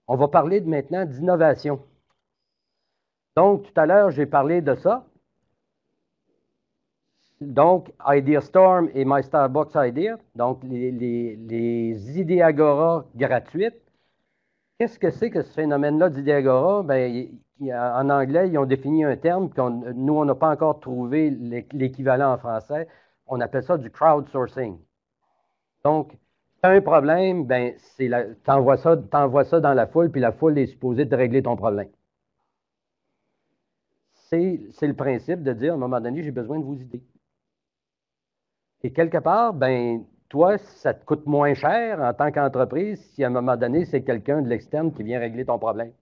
On va parler maintenant d'innovation. Donc, tout à l'heure, j'ai parlé de ça. Donc, IdeaStorm et My Starbucks Idea, donc les Ideagora gratuites. Qu'est-ce que c'est que ce phénomène-là d'Ideagora? Bien, en anglais, ils ont défini un terme, nous, on n'a pas encore trouvé l'équivalent en français. On appelle ça du crowdsourcing. Donc, si tu as un problème, ben, tu envoies ça dans la foule, puis la foule est supposée de régler ton problème. C'est le principe de dire, à un moment donné, j'ai besoin de vos idées. Et quelque part, ben, toi, ça te coûte moins cher en tant qu'entreprise si à un moment donné, c'est quelqu'un de l'externe qui vient régler ton problème.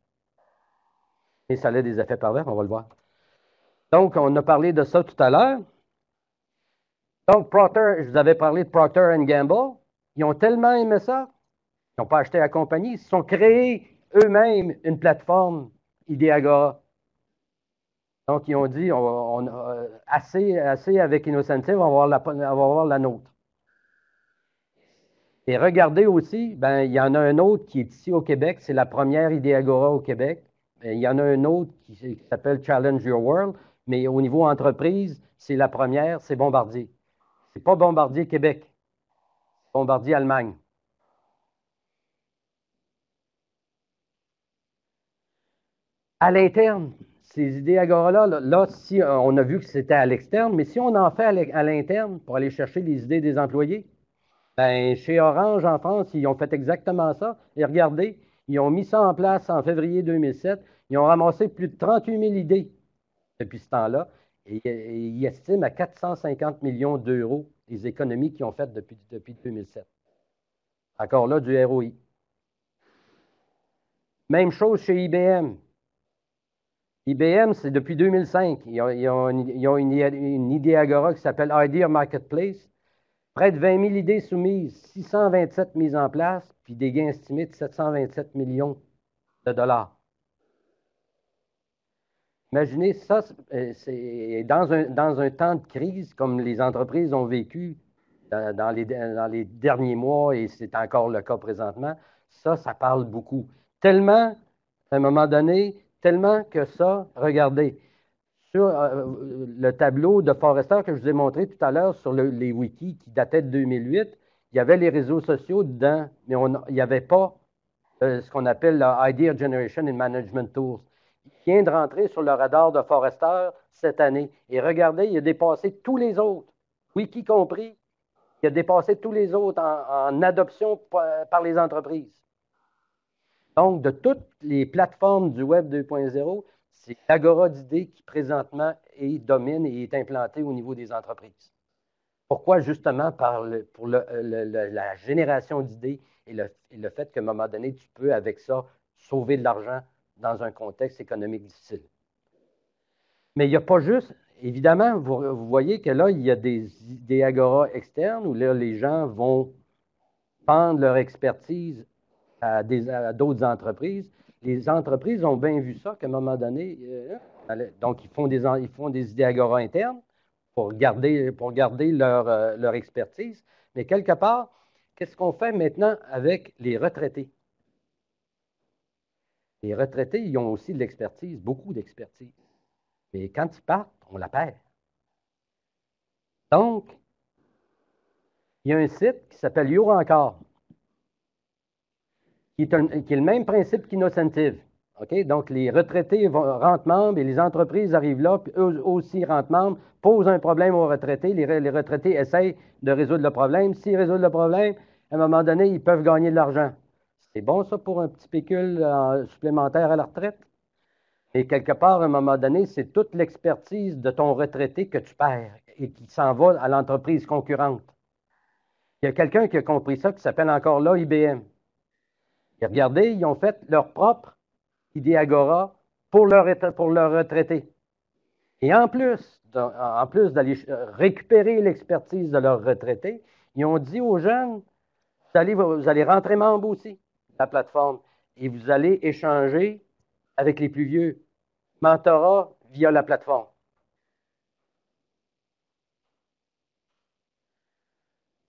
Et ça a des effets pervers, on va le voir. Donc, on a parlé de ça tout à l'heure. Donc, Procter, je vous avais parlé de Procter & Gamble. Ils ont tellement aimé ça, ils n'ont pas acheté la compagnie, ils se sont créés eux-mêmes une plateforme Ideagora. Donc, ils ont dit, on a assez avec Innocentive, on va voir la nôtre. Et regardez aussi, ben, il y en a un autre qui est ici au Québec, c'est la première Ideagora au Québec. Il y en a un autre qui s'appelle Challenge Your World, mais au niveau entreprise, c'est la première, c'est Bombardier. Ce n'est pas Bombardier Québec, Bombardier Allemagne. À l'interne, ces Ideagora-là, là, si on a vu que c'était à l'externe, mais si on en fait à l'interne pour aller chercher les idées des employés, ben, chez Orange en France, ils ont fait exactement ça. Et regardez, ils ont mis ça en place en février 2007. Ils ont ramassé plus de 38 000 idées depuis ce temps-là. Et ils estiment à 450 millions d'euros les économies qu'ils ont faites depuis 2007. Encore là, du ROI. Même chose chez IBM. IBM, c'est depuis 2005. Ils ont une Ideagora qui s'appelle Idea Marketplace. Près de 20 000 idées soumises, 627 mises en place, puis des gains estimés de 727 millions de dollars. Imaginez ça, c'est dans un temps de crise comme les entreprises ont vécu dans les derniers mois, et c'est encore le cas présentement, ça parle beaucoup. Tellement, à un moment donné, tellement que ça, regardez, sur le tableau de Forrester que je vous ai montré tout à l'heure sur les wikis qui dataient de 2008, il y avait les réseaux sociaux dedans, mais il n'y avait pas ce qu'on appelle le Idea Generation and Management Tools. Il vient de rentrer sur le radar de Forrester cette année. Et regardez, il a dépassé tous les autres, wiki compris, il a dépassé tous les autres en adoption par les entreprises. Donc, de toutes les plateformes du Web 2.0, c'est l'Agora d'idées qui présentement domine et est implanté au niveau des entreprises. Pourquoi? Justement pour la génération d'idées et le fait qu'à un moment donné, tu peux, avec ça, sauver de l'argent dans un contexte économique difficile. Mais il n'y a pas juste, évidemment, vous voyez que là, il y a des Agora externes où là, les gens vont vendre leur expertise à d'autres entreprises. Les entreprises ont bien vu ça qu'à un moment donné, donc ils font des idées Agora internes pour garder leur expertise. Mais quelque part, qu'est-ce qu'on fait maintenant avec les retraités? Les retraités, ils ont aussi de l'expertise, beaucoup d'expertise. Mais quand ils partent, on la perd. Donc, il y a un site qui s'appelle Your Encore, qui est le même principe qu'Innocentive. Okay? Donc, les retraités rentrent membres et les entreprises arrivent là, puis eux aussi rentrent membres, posent un problème aux retraités. Les retraités essayent de résoudre le problème. S'ils résolvent le problème, à un moment donné, ils peuvent gagner de l'argent. C'est bon, ça, pour un petit pécule supplémentaire à la retraite? Et quelque part, à un moment donné, c'est toute l'expertise de ton retraité que tu perds et qui s'en va à l'entreprise concurrente. Il y a quelqu'un qui a compris ça, qui s'appelle encore là IBM. Et regardez, ils ont fait leur propre idée Agora pour leur retraités. Et en plus d'aller récupérer l'expertise de leurs retraités, ils ont dit aux jeunes, vous allez rentrer membre aussi de la plateforme et vous allez échanger avec les plus vieux. Mentorat via la plateforme.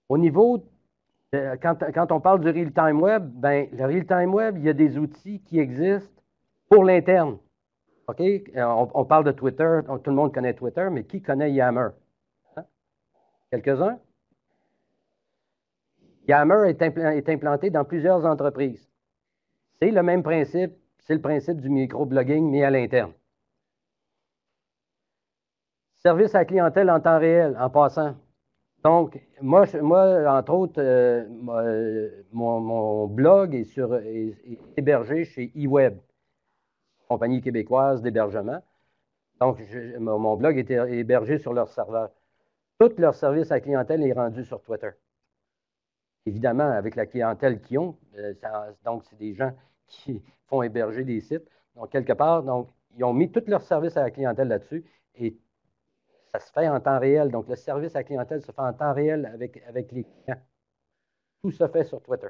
Au niveau, quand on parle du real-time web, ben, le real-time web, il y a des outils qui existent pour l'interne. OK? On parle de Twitter, tout le monde connaît Twitter, mais qui connaît Yammer? Hein? Quelques-uns? Yammer est implanté dans plusieurs entreprises. C'est le même principe, c'est le principe du microblogging, mais à l'interne. Service à la clientèle en temps réel, en passant. Donc, moi entre autres, mon blog est hébergé chez eWeb, compagnie québécoise d'hébergement. Donc, mon blog est hébergé sur leur serveur. Tout leur service à la clientèle est rendu sur Twitter. Évidemment, avec la clientèle qu'ils ont, donc c'est des gens qui font héberger des sites. Donc, quelque part, donc, ils ont mis tout leur service à la clientèle là-dessus et ça se fait en temps réel. Donc, le service à la clientèle se fait en temps réel avec les clients. Tout se fait sur Twitter.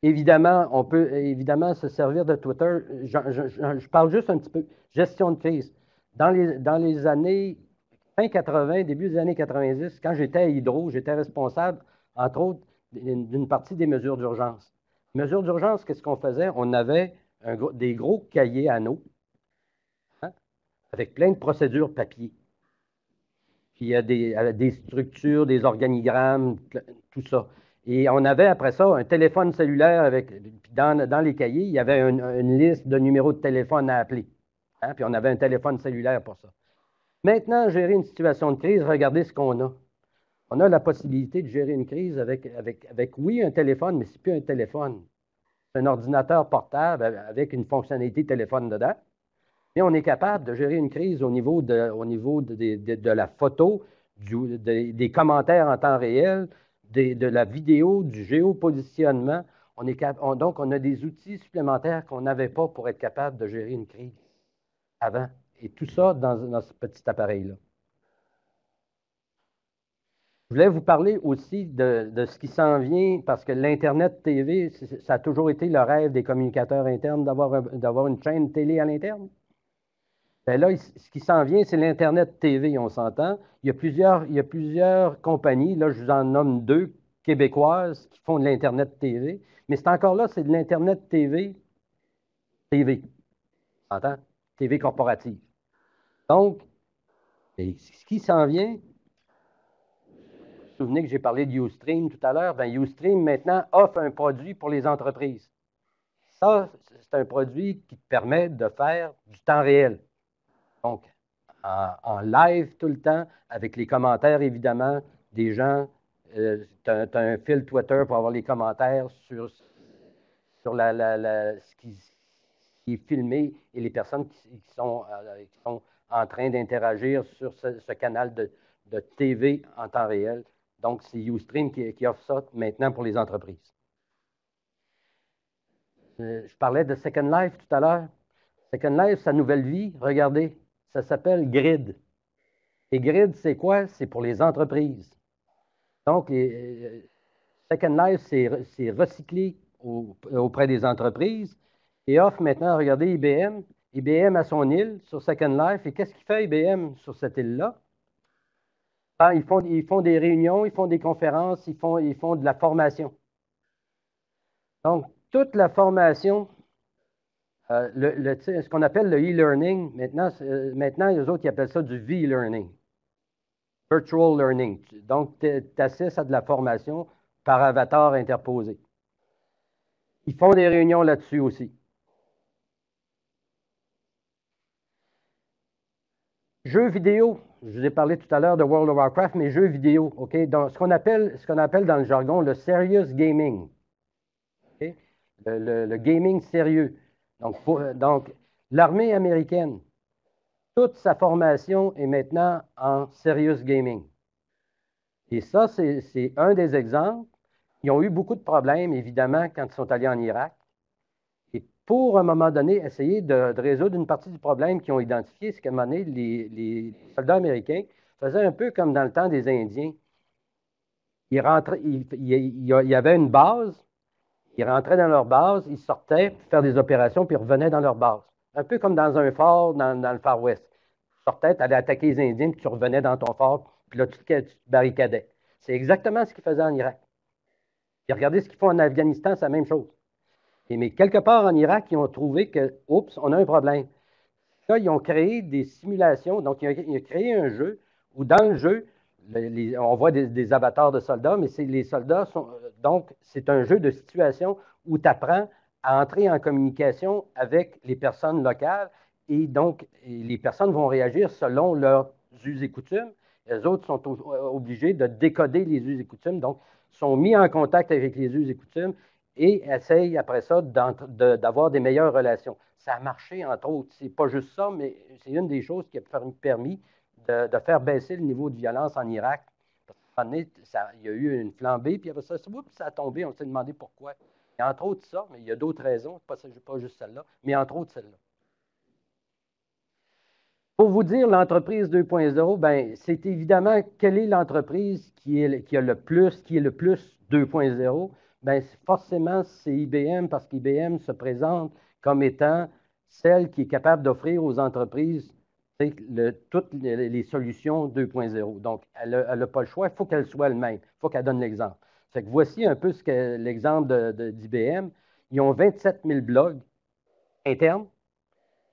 Évidemment, on peut évidemment se servir de Twitter. Je parle juste un petit peu. Gestion de crise. Dans les années fin 80, début des années 90, quand j'étais à Hydro, j'étais responsable, entre autres, d'une partie des mesures d'urgence. Mesures d'urgence, qu'est-ce qu'on faisait? On avait des gros cahiers anneaux avec plein de procédures papier. Puis il y a des structures, des organigrammes, tout ça. Et on avait après ça un téléphone cellulaire dans les cahiers, il y avait une liste de numéros de téléphone à appeler. Hein? Puis on avait un téléphone cellulaire pour ça. Maintenant, gérer une situation de crise, regardez ce qu'on a. On a la possibilité de gérer une crise avec oui, un téléphone, mais ce n'est plus un téléphone. C'est un ordinateur portable avec une fonctionnalité téléphone dedans. Et on est capable de gérer une crise au niveau de la photo, des commentaires en temps réel, de la vidéo, du géopositionnement. Donc, on a des outils supplémentaires qu'on n'avait pas pour être capable de gérer une crise avant. Et tout ça dans ce petit appareil-là. Je voulais vous parler aussi de ce qui s'en vient, parce que l'Internet TV, ça a toujours été le rêve des communicateurs internes d'avoir une chaîne télé à l'interne. Bien là, ce qui s'en vient, c'est l'Internet TV, on s'entend. Il y a plusieurs compagnies, là, je vous en nomme 2 québécoises qui font de l'Internet TV, mais c'est encore là, c'est de l'Internet TV. TV. On s'entend? TV corporative. Donc, ce qui s'en vient, vous vous souvenez que j'ai parlé de Ustream tout à l'heure, bien, Ustream maintenant offre un produit pour les entreprises. Ça, c'est un produit qui te permet de faire du temps réel. Donc, en live tout le temps, avec les commentaires, évidemment, des gens. Tu as un fil Twitter pour avoir les commentaires sur ce qui est filmé et les personnes qui sont en train d'interagir sur ce canal de TV en temps réel. Donc, c'est Ustream qui offre ça maintenant pour les entreprises. Je parlais de Second Life tout à l'heure. Second Life, sa nouvelle vie, regardez, ça s'appelle Grid. Et Grid, c'est quoi? C'est pour les entreprises. Donc, Second Life, c'est recyclé auprès des entreprises et offre maintenant, regardez, IBM. IBM a son île sur Second Life. Et qu'est-ce qu'il fait IBM sur cette île-là? Ah, ils font des réunions, ils font des conférences, ils font de la formation. Donc, toute la formation, ce qu'on appelle le e-learning, maintenant, les autres, ils appellent ça du V-learning. Virtual learning. Donc, tu assistes à de la formation par avatar interposé. Ils font des réunions là-dessus aussi. Jeux vidéo. Je vous ai parlé tout à l'heure de World of Warcraft, mais jeux vidéo. OK? Donc, ce qu'on appelle dans le jargon le serious gaming. OK? Le gaming sérieux. Donc, l'armée américaine, toute sa formation est maintenant en serious gaming. Et ça, c'est un des exemples. Ils ont eu beaucoup de problèmes, évidemment, quand ils sont allés en Irak. Et pour, à un moment donné, essayer de résoudre une partie du problème qu'ils ont identifié, c'est qu'à un moment donné, les soldats américains faisaient un peu comme dans le temps des Indiens. Ils rentraient, il y avait une base, ils rentraient dans leur base, ils sortaient pour faire des opérations, puis ils revenaient dans leur base. Un peu comme dans un fort dans le Far West. Tu sortais, tu allais attaquer les Indiens, puis tu revenais dans ton fort, puis là, tu te barricadais. C'est exactement ce qu'ils faisaient en Irak. Puis regardez ce qu'ils font en Afghanistan, c'est la même chose. Mais quelque part en Irak, ils ont trouvé que, oups, on a un problème. Là, ils ont créé des simulations. Donc, ils ont créé un jeu où, dans le jeu, on voit des avatars de soldats, mais les soldats sont. Donc, c'est un jeu de situation où tu apprends à entrer en communication avec les personnes locales. Et donc, les personnes vont réagir selon leurs us et coutumes. Les autres sont obligés de décoder les us et coutumes. Donc, sont mis en contact avec les us et coutumes et essayent après ça d'avoir des meilleures relations. Ça a marché, entre autres. C'est pas juste ça, mais c'est une des choses qui a permis de faire baisser le niveau de violence en Irak. Parce qu'à un moment donné, il y a eu une flambée, puis après ça, ça a tombé, on s'est demandé pourquoi. Et entre autres ça, mais il y a d'autres raisons, pas juste celle-là, mais entre autres celle-là. Pour vous dire, l'entreprise 2.0, ben, c'est évidemment quelle est l'entreprise qui est le plus 2.0. Ben, forcément, c'est IBM parce qu'IBM se présente comme étant celle qui est capable d'offrir aux entreprises toutes les solutions 2.0. Donc, elle n'a pas le choix, il faut qu'elle soit elle-même, il faut qu'elle donne l'exemple. Fait que voici un peu l'exemple d'IBM. Ils ont 27 000 blogs internes.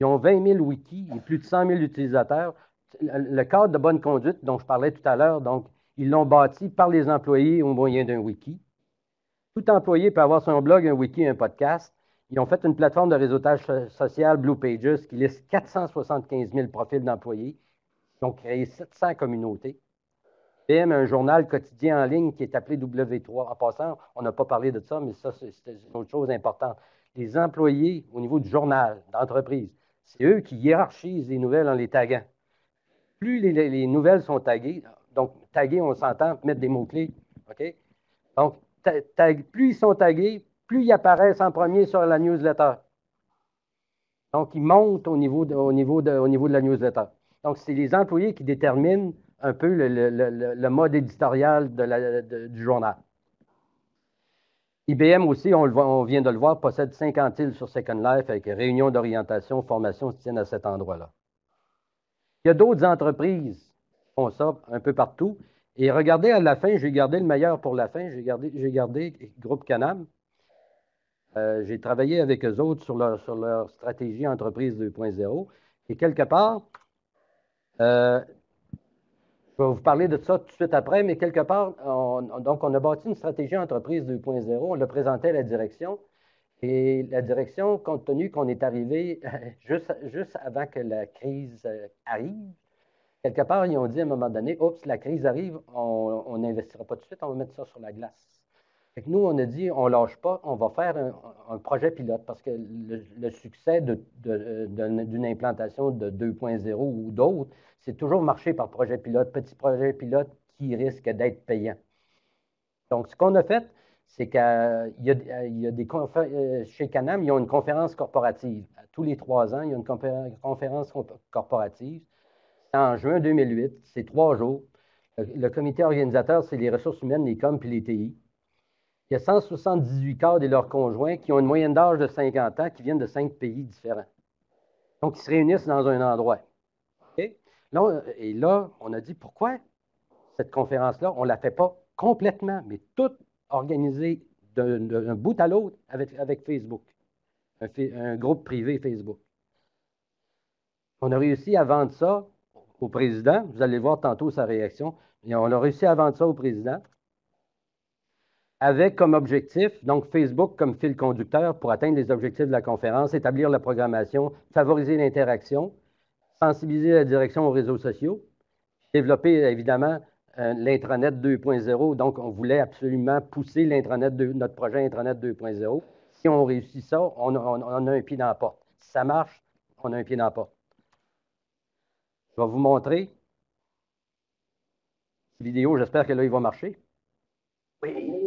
Ils ont 20 000 wikis et plus de 100 000 utilisateurs. Le cadre de bonne conduite dont je parlais tout à l'heure, donc, ils l'ont bâti par les employés au moyen d'un wiki. Tout employé peut avoir son blog, un wiki, un podcast. Ils ont fait une plateforme de réseautage social, Blue Pages, qui liste 475 000 profils d'employés. Ils ont créé 700 communautés. IBM a un journal quotidien en ligne qui est appelé W3. En passant, on n'a pas parlé de ça, mais ça, c'est une autre chose importante. Les employés, au niveau du journal, d'entreprise, c'est eux qui hiérarchisent les nouvelles en les taguant. Plus les nouvelles sont taguées, donc taguer, on s'entend, mettre des mots-clés, OK? Donc, plus ils sont tagués, plus ils apparaissent en premier sur la newsletter. Donc, ils montent au niveau de la newsletter. Donc, c'est les employés qui déterminent un peu le mode éditorial du journal. IBM aussi, on vient de le voir, possède 50 îles sur Second Life avec réunions d'orientation, formation se tiennent à cet endroit-là. Il y a d'autres entreprises qui font ça un peu partout. Et regardez à la fin, j'ai gardé le meilleur pour la fin, j'ai gardé Groupe Canam. J'ai travaillé avec eux autres sur leur stratégie entreprise 2.0. Et quelque part, je vais vous parler de ça tout de suite après, mais quelque part, donc on a bâti une stratégie entreprise 2.0, on l'a présenté à la direction, et la direction, compte tenu qu'on est arrivé juste avant que la crise arrive, quelque part, ils ont dit à un moment donné, oups, la crise arrive, on n'investira pas tout de suite, on va mettre ça sur la glace. Fait que nous, on a dit, on ne lâche pas, on va faire un projet pilote parce que le succès d'une implantation de 2.0 ou d'autres, c'est toujours marché par projet pilote, petit projet pilote qui risque d'être payant. Donc, ce qu'on a fait, c'est qu'il y a des chez Canam, ils ont une conférence corporative. Tous les 3 ans, il y a une conférence corporative. C'est en juin 2008, c'est 3 jours. Le comité organisateur, c'est les ressources humaines, les COM puis les TI. Il y a 178 cadres et leurs conjoints qui ont une moyenne d'âge de 50 ans, qui viennent de 5 pays différents. Donc, ils se réunissent dans un endroit. Okay? Et là, on a dit, pourquoi cette conférence-là, on ne la fait pas complètement, mais toute organisée d'un bout à l'autre avec Facebook, un groupe privé Facebook. On a réussi à vendre ça au président. Vous allez voir tantôt sa réaction. Et on a réussi à vendre ça au président avec comme objectif, donc Facebook comme fil conducteur pour atteindre les objectifs de la conférence, établir la programmation, favoriser l'interaction, sensibiliser la direction aux réseaux sociaux, développer évidemment l'intranet 2.0. Donc, on voulait absolument pousser l'intranet notre projet intranet 2.0. Si on réussit ça, on a un pied dans la porte. Si ça marche, on a un pied dans la porte. Je vais vous montrer cette vidéo. J'espère que là, il va marcher. Oui.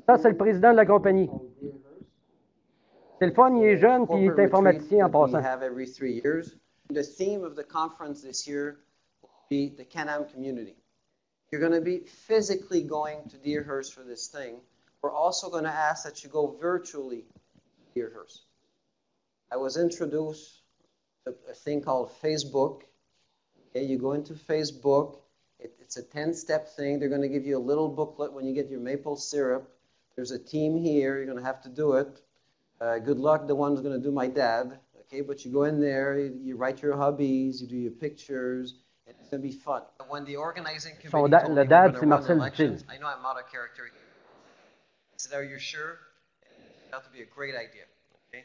Ça, c'est le président de la compagnie. C'est le fun, il est jeune, puis il est informaticien en passant. The theme of the conference this year will be the Can-Am community. You're going to be physically going to Deerhurst for this thing. We're also going to ask that you go virtually to Deerhurst. I was introduced to a thing called Facebook. Okay, you go into Facebook. It's a 10-step thing. They're going to give you a little booklet when you get your maple syrup. There's a team here. You're going to have to do it. Good luck, the one who's going to do my dad. Okay, but you go in there, you write your hobbies, you do your pictures, and it's going to be fun. When the organizing committee told me we're going to run elections, I know I'm out of character. I said, are you sure? It turned out to be a great idea. Okay?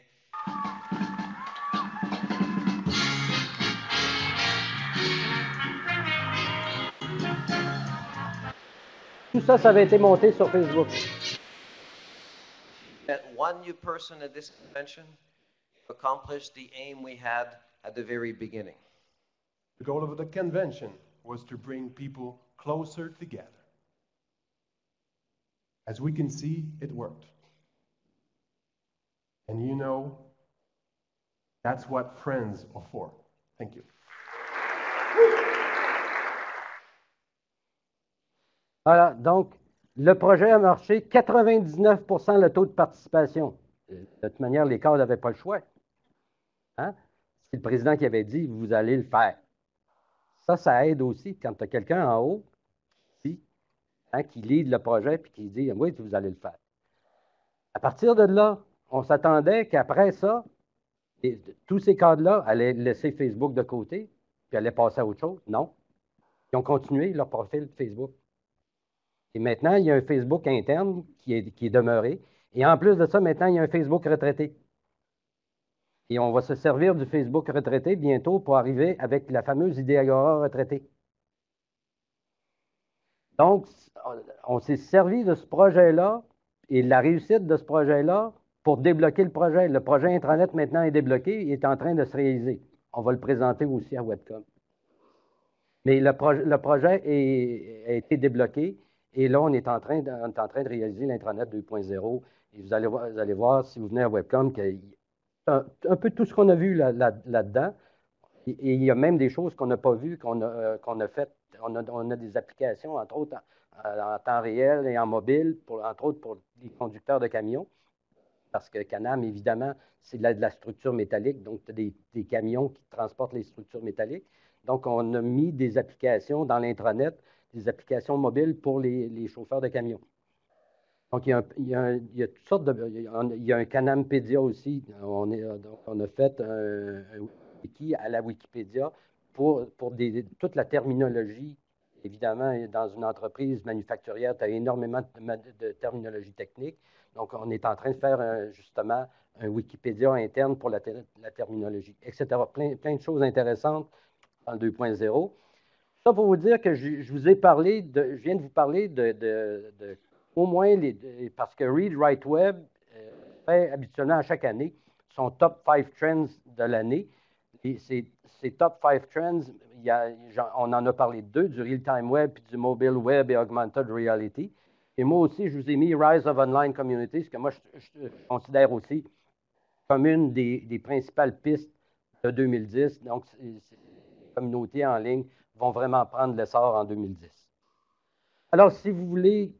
Tout ça, ça avait été monté sur Facebook. Met one new person at this convention accomplish the aim we had at the very beginning. The goal of the convention was to bring people closer together. As we can see, it worked. And you know, that's what friends are for. Thank you. Voilà, donc, le projet a marché, 99% le taux de participation. De toute manière, les cadres n'avaient pas le choix. Hein? C'est le président qui avait dit, vous allez le faire. Ça aide aussi quand tu as quelqu'un en haut qui lead le projet et qui dit, oui, vous allez le faire. À partir de là, on s'attendait qu'après ça, tous ces cadres-là allaient laisser Facebook de côté puis allaient passer à autre chose. Non. Ils ont continué leur profil Facebook. Et maintenant, il y a un Facebook interne qui est demeuré. Et en plus de ça, maintenant, il y a un Facebook retraité. Et on va se servir du Facebook retraité bientôt pour arriver avec la fameuse Idéagora retraitée. Donc, on s'est servi de ce projet-là et de la réussite de ce projet-là pour débloquer le projet. Le projet intranet maintenant est débloqué et est en train de se réaliser. On va le présenter aussi à Webcom. Mais le projet a été débloqué et là, on est en train de réaliser l'intranet 2.0. Et vous allez voir, si vous venez à Webcom, qu'il y a un peu tout ce qu'on a vu là-dedans. Et il y a même des choses qu'on n'a pas vues, qu'on a faites. On a des applications, entre autres, en temps réel et en mobile, entre autres pour les conducteurs de camions. Parce que Can-Am, évidemment, c'est de la structure métallique. Donc, tu as des camions qui transportent les structures métalliques. Donc, on a mis des applications dans l'intranet, des applications mobiles pour les chauffeurs de camions. Donc, il y a toutes sortes de... Il y a un Can-Am Pédia aussi. On a fait un wiki à la Wikipédia pour toute la terminologie. Évidemment, dans une entreprise manufacturière, tu as énormément de terminologie technique. Donc, on est en train de faire justement un Wikipédia interne pour la terminologie, etc. Plein de choses intéressantes dans le 2.0. Ça pour vous dire que je vous ai parlé, je viens de vous parler au moins, parce que Read Write Web fait habituellement à chaque année son top 5 trends de l'année. Ces top 5 trends, on en a parlé de deux, du real-time web, puis du mobile web et augmented reality. Et moi aussi, je vous ai mis Rise of Online Communities, que moi, je considère aussi comme une des principales pistes de 2010. Donc, les communautés en ligne vont vraiment prendre l'essor en 2010. Alors, si vous voulez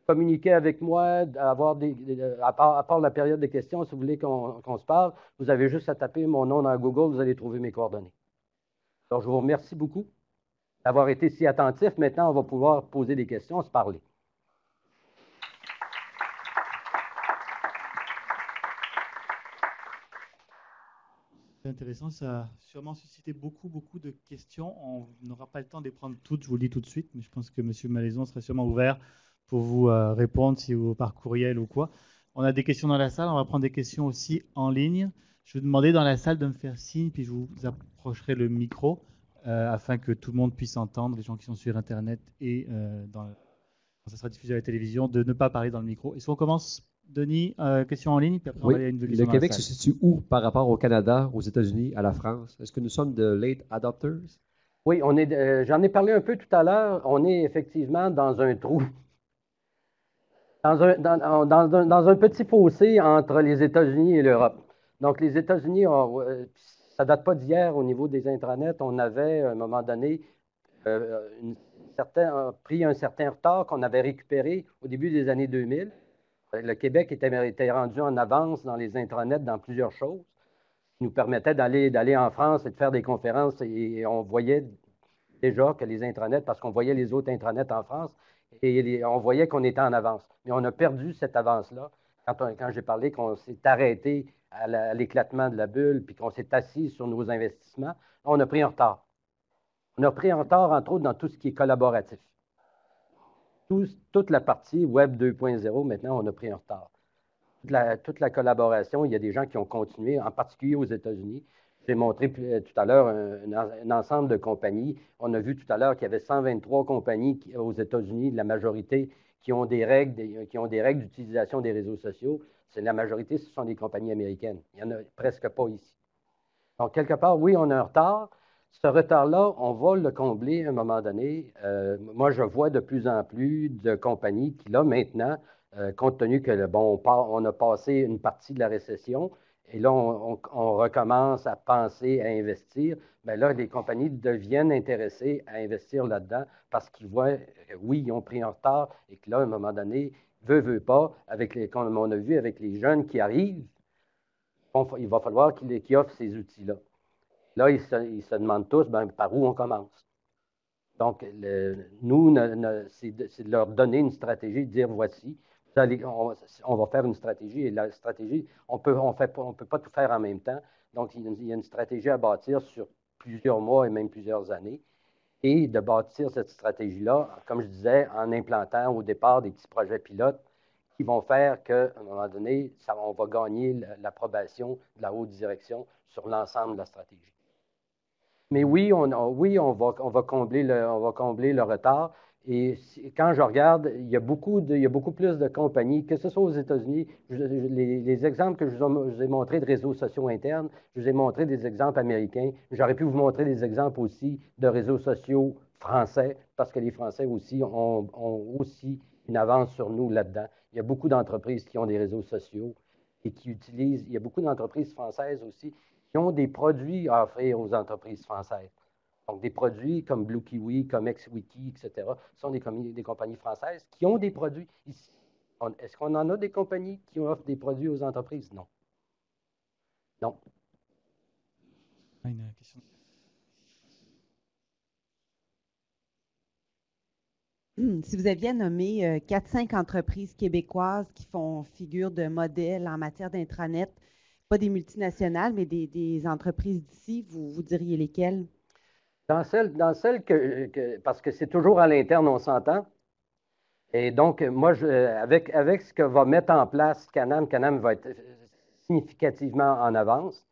communiquer avec moi, à part la période de questions, si vous voulez qu'on se parle, vous avez juste à taper mon nom dans Google, vous allez trouver mes coordonnées. Alors, je vous remercie beaucoup d'avoir été si attentif. Maintenant, on va pouvoir poser des questions, se parler. C'est intéressant, ça a sûrement suscité beaucoup de questions. On n'aura pas le temps de les prendre toutes, je vous le dis tout de suite, mais je pense que M. Malaison serait sûrement ouvert pour vous répondre si vous par courriel ou quoi. On a des questions dans la salle, on va prendre des questions aussi en ligne. Je vais demander dans la salle de me faire signe, puis je vous approcherai le micro afin que tout le monde puisse entendre, les gens qui sont sur Internet et quand ça sera diffusé à la télévision, de ne pas parler dans le micro. Est-ce qu'on commence, Denis, question en ligne, puis après on va aller à une question le dans Québec la se salle. situe où par rapport au Canada, aux États-Unis, à la France? Est-ce que nous sommes de late adopters? Oui, j'en ai parlé un peu tout à l'heure. On est effectivement dans un trou, dans un petit fossé entre les États-Unis et l'Europe. Donc, les États-Unis, ça ne date pas d'hier au niveau des intranets. On avait, à un moment donné, pris un certain retard qu'on avait récupéré au début des années 2000. Le Québec était rendu en avance dans les intranets dans plusieurs choses, qui nous permettait d'aller en France et de faire des conférences. Et on voyait déjà que les intranets, parce qu'on voyait les autres intranets en France, et on voyait qu'on était en avance. Mais on a perdu cette avance-là. Quand j'ai parlé qu'on s'est arrêté à l'éclatement de la bulle, puis qu'on s'est assis sur nos investissements, on a pris un retard. On a pris un retard, entre autres, dans tout ce qui est collaboratif. Toute la partie Web 2.0, maintenant, on a pris un retard. Toute la collaboration, il y a des gens qui ont continué, en particulier aux États-Unis. J'ai montré tout à l'heure un ensemble de compagnies. On a vu tout à l'heure qu'il y avait 123 compagnies aux États-Unis, la majorité qui ont des règles d'utilisation des réseaux sociaux. La majorité, ce sont des compagnies américaines. Il n'y en a presque pas ici. Donc, quelque part, oui, on a un retard. Ce retard-là, on va le combler à un moment donné. Moi, je vois de plus en plus de compagnies qui, là, maintenant, compte tenu que, on a passé une partie de la récession, et là, on recommence à penser à investir, bien là, les compagnies deviennent intéressées à investir là-dedans parce qu'ils voient, oui, ils ont pris un retard, et que là, à un moment donné, veut pas, comme on a vu avec les jeunes qui arrivent, il va falloir qu'ils offrent ces outils-là. Là, ils se demandent tous par où on commence. Donc, nous, c'est de leur donner une stratégie, de dire voici, on va faire une stratégie, et la stratégie, on ne peut pas tout faire en même temps. Donc, il y a une stratégie à bâtir sur plusieurs mois et même plusieurs années. Et de bâtir cette stratégie-là, comme je disais, en implantant au départ des petits projets pilotes qui vont faire qu'à un moment donné, on va gagner l'approbation de la haute direction sur l'ensemble de la stratégie. Mais oui, on va combler le retard. Et quand je regarde, il y a beaucoup plus de compagnies, que ce soit aux États-Unis, les exemples que je vous ai montrés de réseaux sociaux internes, je vous ai montré des exemples américains. J'aurais pu vous montrer des exemples aussi de réseaux sociaux français, parce que les Français aussi ont aussi une avance sur nous là-dedans. Il y a beaucoup d'entreprises qui ont des réseaux sociaux et qui utilisent, il y a beaucoup d'entreprises françaises aussi qui ont des produits à offrir aux entreprises françaises. Donc, des produits comme Blue Kiwi, comme XWiki, etc., sont des compagnies françaises qui ont des produits ici. Est-ce qu'on en a des compagnies qui offrent des produits aux entreprises? Non. Non. Une question. Si vous aviez nommé 4-5 entreprises québécoises qui font figure de modèle en matière d'intranet, pas des multinationales, mais des entreprises d'ici, vous diriez lesquelles? Dans celle parce que c'est toujours à l'interne, on s'entend. Et donc, moi, avec ce que va mettre en place Canam va être significativement en avance.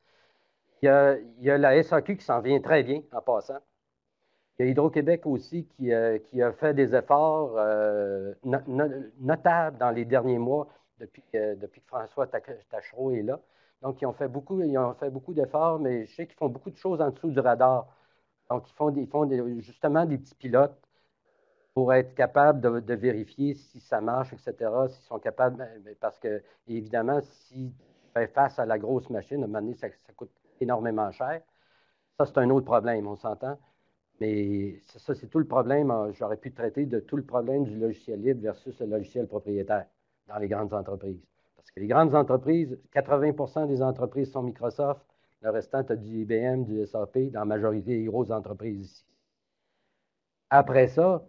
Il y a la SAQ qui s'en vient très bien en passant. Il y a Hydro-Québec aussi qui a fait des efforts notables dans les derniers mois depuis que François Tachereau est là. Donc, ils ont fait beaucoup d'efforts, mais je sais qu'ils font beaucoup de choses en dessous du radar. Donc, ils font justement des petits pilotes pour être capables de vérifier si ça marche, etc., s'ils sont capables, parce que, évidemment, si tu fais face à la grosse machine, à un moment donné, ça coûte énormément cher. Ça, c'est un autre problème, on s'entend. Mais ça, c'est tout le problème. J'aurais pu traiter de tout le problème du logiciel libre versus le logiciel propriétaire dans les grandes entreprises. Parce que les grandes entreprises, 80% des entreprises sont Microsoft, le restant, tu as du IBM, du SAP, dans la majorité des grosses entreprises ici. Après ça,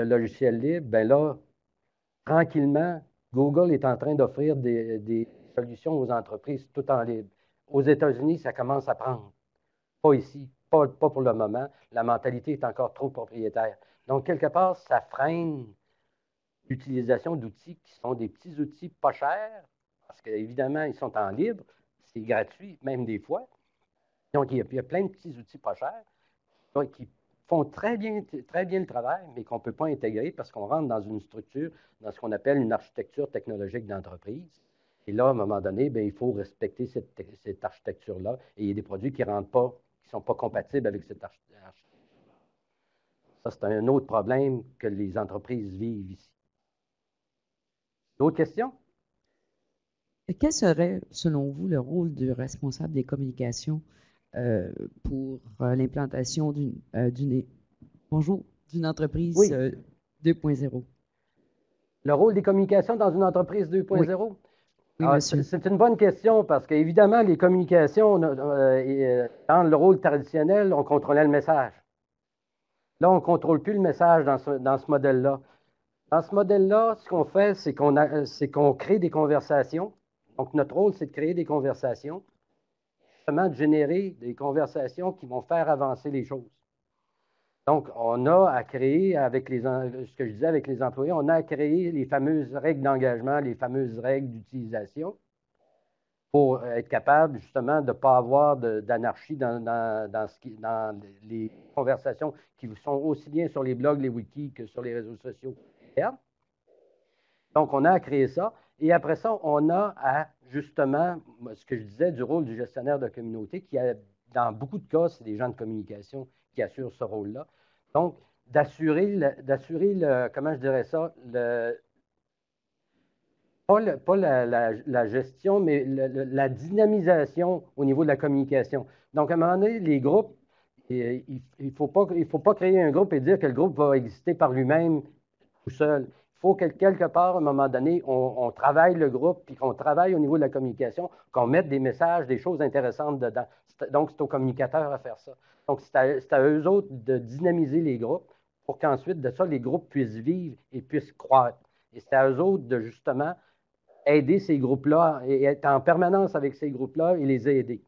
le logiciel libre, bien là, tranquillement, Google est en train d'offrir des solutions aux entreprises tout en libre. Aux États-Unis, ça commence à prendre. Pas ici, pas pour le moment. La mentalité est encore trop propriétaire. Donc, quelque part, ça freine l'utilisation d'outils qui sont des petits outils pas chers, parce qu'évidemment, ils sont en libre, c'est gratuit, même des fois. Donc, il y a plein de petits outils pas chers qui font très bien le travail, mais qu'on ne peut pas intégrer parce qu'on rentre dans une structure, dans ce qu'on appelle une architecture technologique d'entreprise. Et là, à un moment donné, bien, il faut respecter cette architecture-là. Et il y a des produits qui ne sont pas compatibles avec cette architecture. Ça, c'est un autre problème que les entreprises vivent ici. D'autres questions? Quel serait, selon vous, le rôle du responsable des communications pour l'implantation d'une entreprise Oui. 2.0? Le rôle des communications dans une entreprise 2.0? Oui. Oui, monsieur. C'est une bonne question parce qu'évidemment, les communications, dans le rôle traditionnel, on contrôlait le message. Là, on ne contrôle plus le message dans ce modèle-là. Dans ce modèle-là, ce qu'on fait, c'est qu'on crée des conversations. Donc, notre rôle, c'est de créer des conversations, justement de générer des conversations qui vont faire avancer les choses. Donc, on a à créer, ce que je disais avec les employés, on a à créer les fameuses règles d'engagement, les fameuses règles d'utilisation pour être capable, justement, de ne pas avoir d'anarchie dans les conversations qui sont aussi bien sur les blogs, les wikis que sur les réseaux sociaux. Donc, on a à créer ça. Et après ça, on a à, justement, ce que je disais du rôle du gestionnaire de communauté, qui a, dans beaucoup de cas, c'est des gens de communication qui assurent ce rôle-là. Donc, d'assurer comment je dirais ça, pas la gestion, mais la dynamisation au niveau de la communication. Donc, à un moment donné, les groupes, il ne faut pas créer un groupe et dire que le groupe va exister par lui-même tout seul. Il faut que quelque part, à un moment donné, on travaille le groupe, puis qu'on travaille au niveau de la communication, qu'on mette des messages, des choses intéressantes dedans. Donc, c'est aux communicateurs à faire ça. Donc, c'est à eux autres de dynamiser les groupes pour qu'ensuite, de ça, les groupes puissent vivre et puissent croître. Et c'est à eux autres de, justement, aider ces groupes-là et être en permanence avec ces groupes-là et les aider.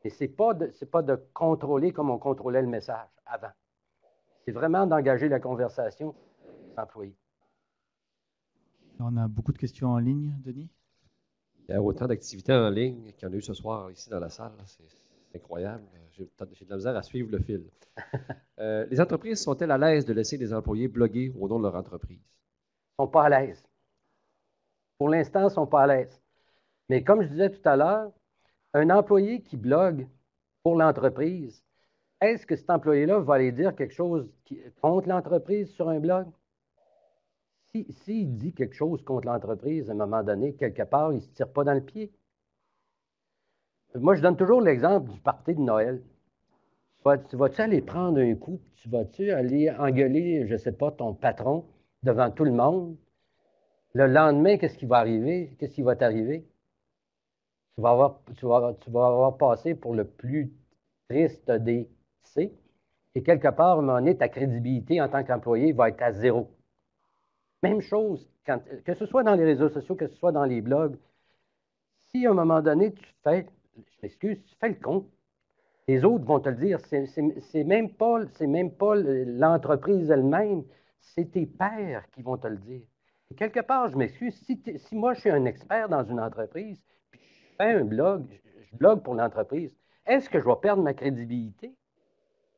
Et ce n'est pas de contrôler comme on contrôlait le message avant. C'est vraiment d'engager la conversation des employés. On a beaucoup de questions en ligne, Denis. Il y a autant d'activités en ligne qu'il y en a eu ce soir ici dans la salle. C'est incroyable. J'ai de la misère à suivre le fil. Les entreprises sont-elles à l'aise de laisser des employés bloguer au nom de leur entreprise? Ils ne sont pas à l'aise. Pour l'instant, ils ne sont pas à l'aise. Mais comme je disais tout à l'heure, un employé qui blogue pour l'entreprise, est-ce que cet employé-là va aller dire quelque chose contre l'entreprise sur un blog? S'il dit quelque chose contre l'entreprise, à un moment donné, quelque part, il ne se tire pas dans le pied. Moi, je donne toujours l'exemple du party de Noël. Tu vas-tu aller prendre un coup, tu vas-tu aller engueuler, je ne sais pas, ton patron devant tout le monde? Le lendemain, qu'est-ce qui va arriver? Qu'est-ce qui va t'arriver? Tu vas avoir passé pour le plus triste des C. Et quelque part, à un moment donné, ta crédibilité en tant qu'employé va être à zéro. Même chose, que ce soit dans les réseaux sociaux, que ce soit dans les blogs, Si à un moment donné, je m'excuse, tu fais le compte, les autres vont te le dire. C'est même pas l'entreprise elle-même, c'est tes pairs qui vont te le dire. Et quelque part, je m'excuse, si moi je suis un expert dans une entreprise, puis je fais un blog, je blogue pour l'entreprise, est-ce que je vais perdre ma crédibilité?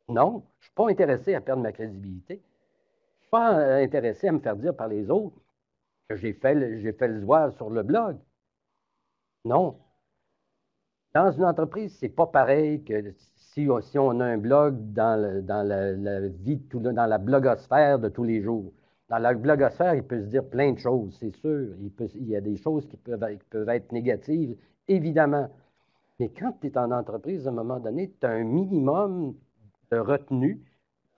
Non, je ne suis pas intéressé à perdre ma crédibilité. Je ne suis pas intéressé à me faire dire par les autres que j'ai fait le zouave sur le blog. Non. Dans une entreprise, c'est pas pareil que si on a un blog dans la vie, dans la blogosphère de tous les jours. Dans la blogosphère, il peut se dire plein de choses, c'est sûr. Il y a des choses qui peuvent être négatives, évidemment. Mais quand tu es en entreprise, à un moment donné, tu as un minimum de retenue,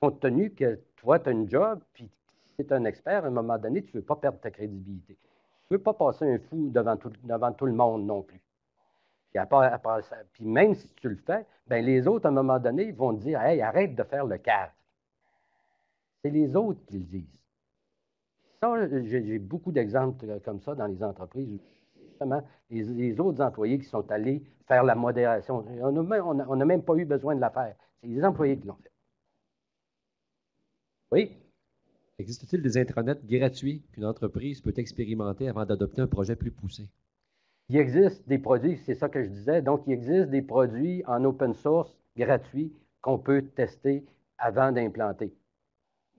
compte tenu que toi, tu as une job, puis si tu es un expert, à un moment donné, tu ne veux pas perdre ta crédibilité. Tu ne veux pas passer un fou devant tout le monde non plus. Puis, puis même si tu le fais, ben les autres, à un moment donné, ils vont te dire « Hey, arrête de faire le cave. » C'est les autres qui le disent. Ça, j'ai beaucoup d'exemples comme ça dans les entreprises où, justement, les autres employés qui sont allés faire la modération. On n'a même pas eu besoin de la faire. C'est les employés qui l'ont fait. Oui? Existe-t-il des intranets gratuits qu'une entreprise peut expérimenter avant d'adopter un projet plus poussé? Il existe des produits, c'est ça que je disais, donc il existe des produits en open source gratuits qu'on peut tester avant d'implanter.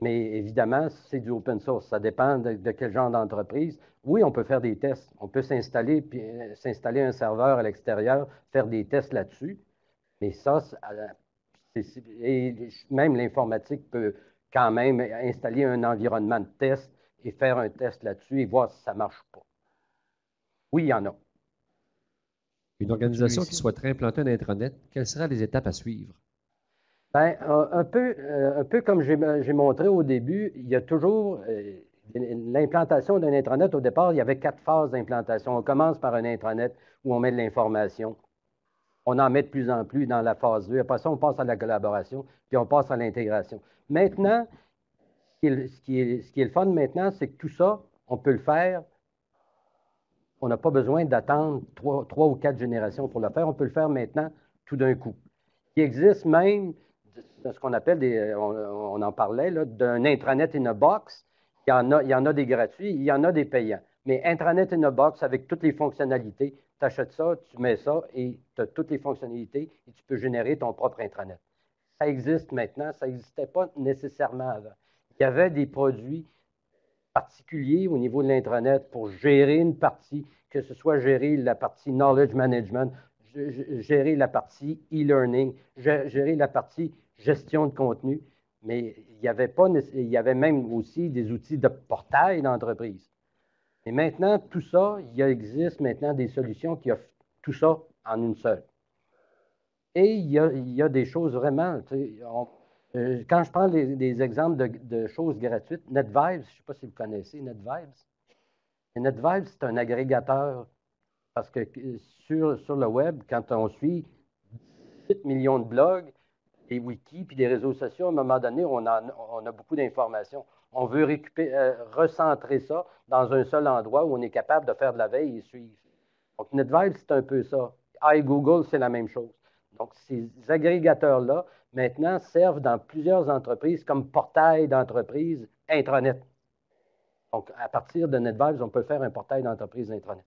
Mais évidemment, c'est du open source. Ça dépend de quel genre d'entreprise. Oui, on peut faire des tests. On peut s'installer un serveur à l'extérieur, faire des tests là-dessus. Mais ça, et même l'informatique peut quand même installer un environnement de test et faire un test là-dessus et voir si ça ne marche pas. Oui, il y en a. Une organisation qui souhaiterait implanter un intranet, quelles seraient les étapes à suivre? Bien, un peu comme j'ai montré au début, il y a toujours l'implantation d'un intranet. Au départ, il y avait 4 phases d'implantation. On commence par un intranet où on met de l'information. On en met de plus en plus dans la phase 2. Après ça, on passe à la collaboration, puis on passe à l'intégration. Maintenant, ce qui est le fun maintenant, c'est que tout ça, on peut le faire. On n'a pas besoin d'attendre 3 ou 4 générations pour le faire. On peut le faire maintenant, tout d'un coup. Il existe même ce qu'on appelle on en parlait, d'un intranet in a box. Il y en a des gratuits, il y en a des payants. Mais intranet in a box avec toutes les fonctionnalités, tu achètes ça, tu mets ça et tu as toutes les fonctionnalités et tu peux générer ton propre intranet. Ça existe maintenant, ça n'existait pas nécessairement avant. Il y avait des produits particuliers au niveau de l'intranet pour gérer une partie, que ce soit gérer la partie knowledge management, gérer la partie e-learning, gérer la partie gestion de contenu, mais il y avait même aussi des outils de portail d'entreprise. Et maintenant, tout ça, il existe maintenant des solutions qui offrent tout ça en une seule. Et il y a des choses vraiment, quand je prends des exemples de choses gratuites, NetVibes, je ne sais pas si vous connaissez NetVibes. Et NetVibes, c'est un agrégateur parce que sur le web, quand on suit 8 millions de blogs, des wikis, puis des réseaux sociaux, à un moment donné, on a beaucoup d'informations. On veut recentrer ça dans un seul endroit où on est capable de faire de la veille et suivre. Donc, NetVibes, c'est un peu ça. iGoogle, c'est la même chose. Donc, ces agrégateurs-là, maintenant, servent dans plusieurs entreprises comme portail d'entreprise intranet. Donc, à partir de NetVibes, on peut faire un portail d'entreprise intranet.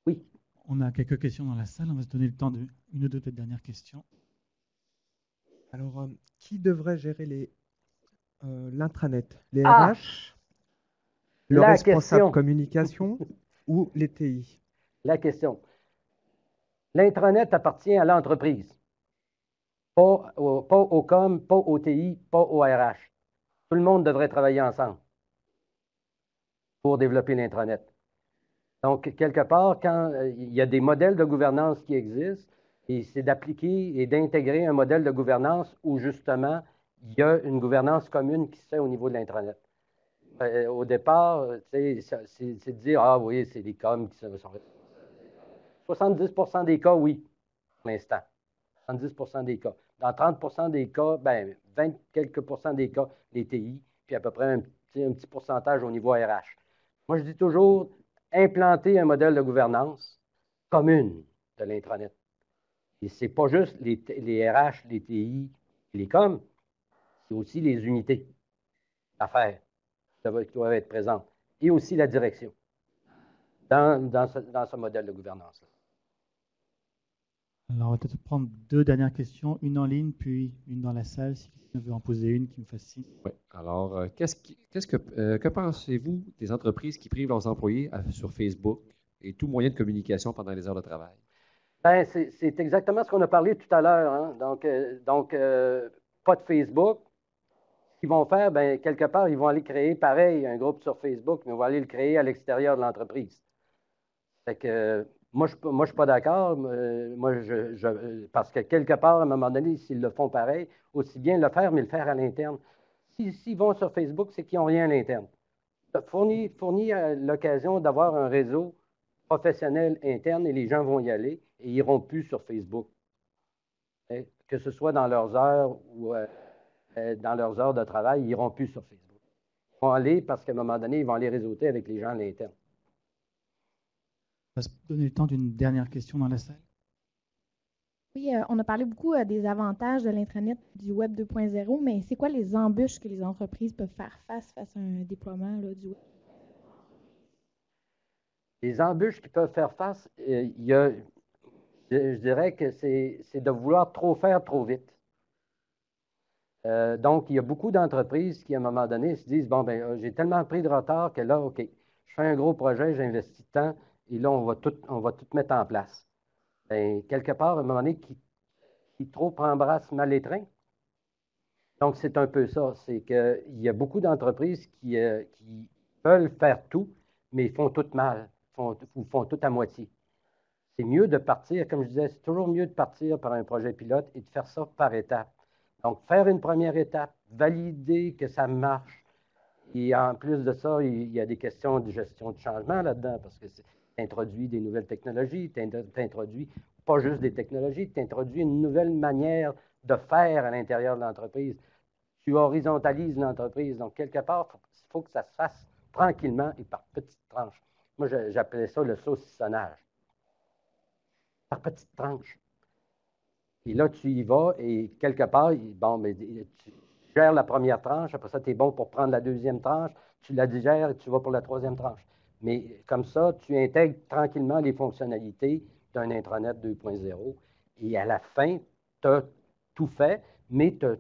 Oui. On a quelques questions dans la salle. On va se donner le temps d'une ou deux dernières questions. Alors, qui devrait gérer l'intranet? Les RH, le responsable communication ou les TI? La question. L'intranet appartient à l'entreprise, pas au COM, pas au TI, pas au RH. Tout le monde devrait travailler ensemble pour développer l'intranet. Donc, quelque part, quand il y a des modèles de gouvernance qui existent, et c'est d'appliquer et d'intégrer un modèle de gouvernance où, justement, il y a une gouvernance commune qui se fait au niveau de l'intranet. Au départ, c'est de dire, ah oui, c'est des coms qui sont... 70% des cas, oui, pour l'instant. 70% des cas. Dans 30% des cas, 20 quelques % des cas, les TI, puis à peu près un petit pourcentage au niveau RH. Moi, je dis toujours, implanter un modèle de gouvernance, commune de l'intranet. Et ce n'est pas juste les RH, les TI, les coms, c'est aussi les unités d'affaires qui doivent être présentes et aussi la direction dans ce modèle de gouvernance-là. Alors, on va peut-être prendre 2 dernières questions, une en ligne, puis une dans la salle, si quelqu'un veut en poser une qui me fascine. Oui. Alors, que pensez-vous des entreprises qui privent leurs employés sur Facebook et tout moyen de communication pendant les heures de travail? Ben, c'est exactement ce qu'on a parlé tout à l'heure. Hein? Donc, pas de Facebook. Ce qu'ils vont faire, ben, quelque part, ils vont aller créer, pareil, un groupe sur Facebook, mais ils vont aller le créer à l'extérieur de l'entreprise. Fait que, moi, je ne suis pas d'accord. Parce que quelque part, à un moment donné, s'ils le font pareil, aussi bien le faire, mais le faire à l'interne. S'ils vont sur Facebook, c'est qu'ils n'ont rien à l'interne. Fournir l'occasion d'avoir un réseau professionnel interne et les gens vont y aller et ils n'iront plus sur Facebook. Que ce soit dans leurs heures ou dans leurs heures de travail, ils n'iront plus sur Facebook. Ils vont aller parce qu'à un moment donné, ils vont aller réseauter avec les gens à l'interne. On va se donner le temps d'une dernière question dans la salle. Oui, on a parlé beaucoup des avantages de l'intranet du Web 2.0, mais c'est quoi les embûches que les entreprises peuvent faire face à un déploiement là, du Web? Les embûches qui peuvent faire face, je dirais que c'est de vouloir trop faire trop vite. Donc, il y a beaucoup d'entreprises qui, à un moment donné, se disent, bon, ben, j'ai tellement pris de retard que là, OK, je fais un gros projet, j'investis tant, et là, on va tout mettre en place. Bien, quelque part, à un moment donné, qui trop embrasse mal les trains. Donc, c'est un peu ça. C'est qu'il y a beaucoup d'entreprises qui veulent faire tout, mais ils font tout mal, font tout à moitié. C'est mieux de partir, comme je disais, c'est toujours mieux de partir par un projet pilote et de faire ça par étapes. Donc, faire une première étape, valider que ça marche. Et en plus de ça, il y a des questions de gestion de changement là-dedans, parce que tu introduis des nouvelles technologies, tu introduis pas juste des technologies, tu introduis une nouvelle manière de faire à l'intérieur de l'entreprise. Tu horizontalises l'entreprise. Donc, quelque part, il faut que ça se fasse tranquillement et par petites tranches. Moi, j'appelais ça le saucissonnage. Par petites tranches. Et là, tu y vas et quelque part, bon, mais tu gères la première tranche, après ça, tu es bon pour prendre la deuxième tranche, tu la digères et tu vas pour la troisième tranche. Mais comme ça, tu intègres tranquillement les fonctionnalités d'un intranet 2.0 et à la fin, tu as tout fait, mais tu as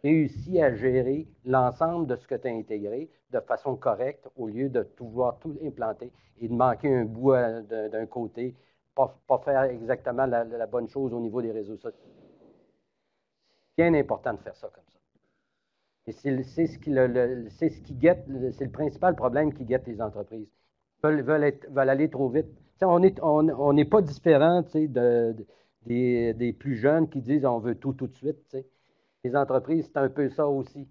réussi à gérer l'ensemble de ce que tu as intégré de façon correcte au lieu de vouloir tout implanter et de manquer un bout d'un côté. Pas faire exactement la bonne chose au niveau des réseaux sociaux. C'est bien important de faire ça comme ça. Et c'est ce qui guette, c'est le principal problème qui guette les entreprises. Ils veulent aller trop vite. On n'est pas différent des plus jeunes qui disent on veut tout de suite. T'sais. Les entreprises, c'est un peu ça aussi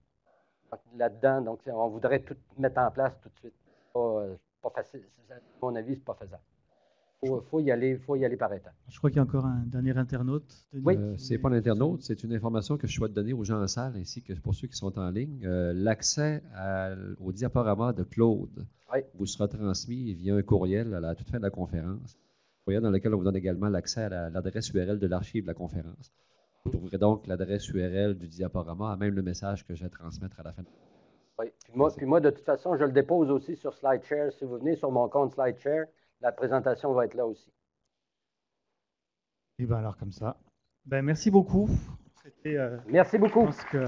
là-dedans. Donc, on voudrait tout mettre en place tout de suite. Pas facile. À mon avis, c'est pas faisable. Il faut y aller par étapes. Je crois qu'il y a encore un dernier internaute. Oui. Ce n'est pas l'internaute, c'est une information que je souhaite donner aux gens en salle ainsi que pour ceux qui sont en ligne. L'accès au diaporama de Claude vous sera transmis via un courriel à la toute fin de la conférence. Courriel dans lequel on vous donne également l'accès à l'adresse URL de l'archive de la conférence. Vous trouverez donc l'adresse URL du diaporama, à même le message que je vais transmettre à la fin. Oui. Puis moi, de toute façon, je le dépose aussi sur SlideShare. Si vous venez sur mon compte SlideShare, la présentation va être là aussi. Et bien alors comme ça. Ben, merci beaucoup. Merci beaucoup. Je pense que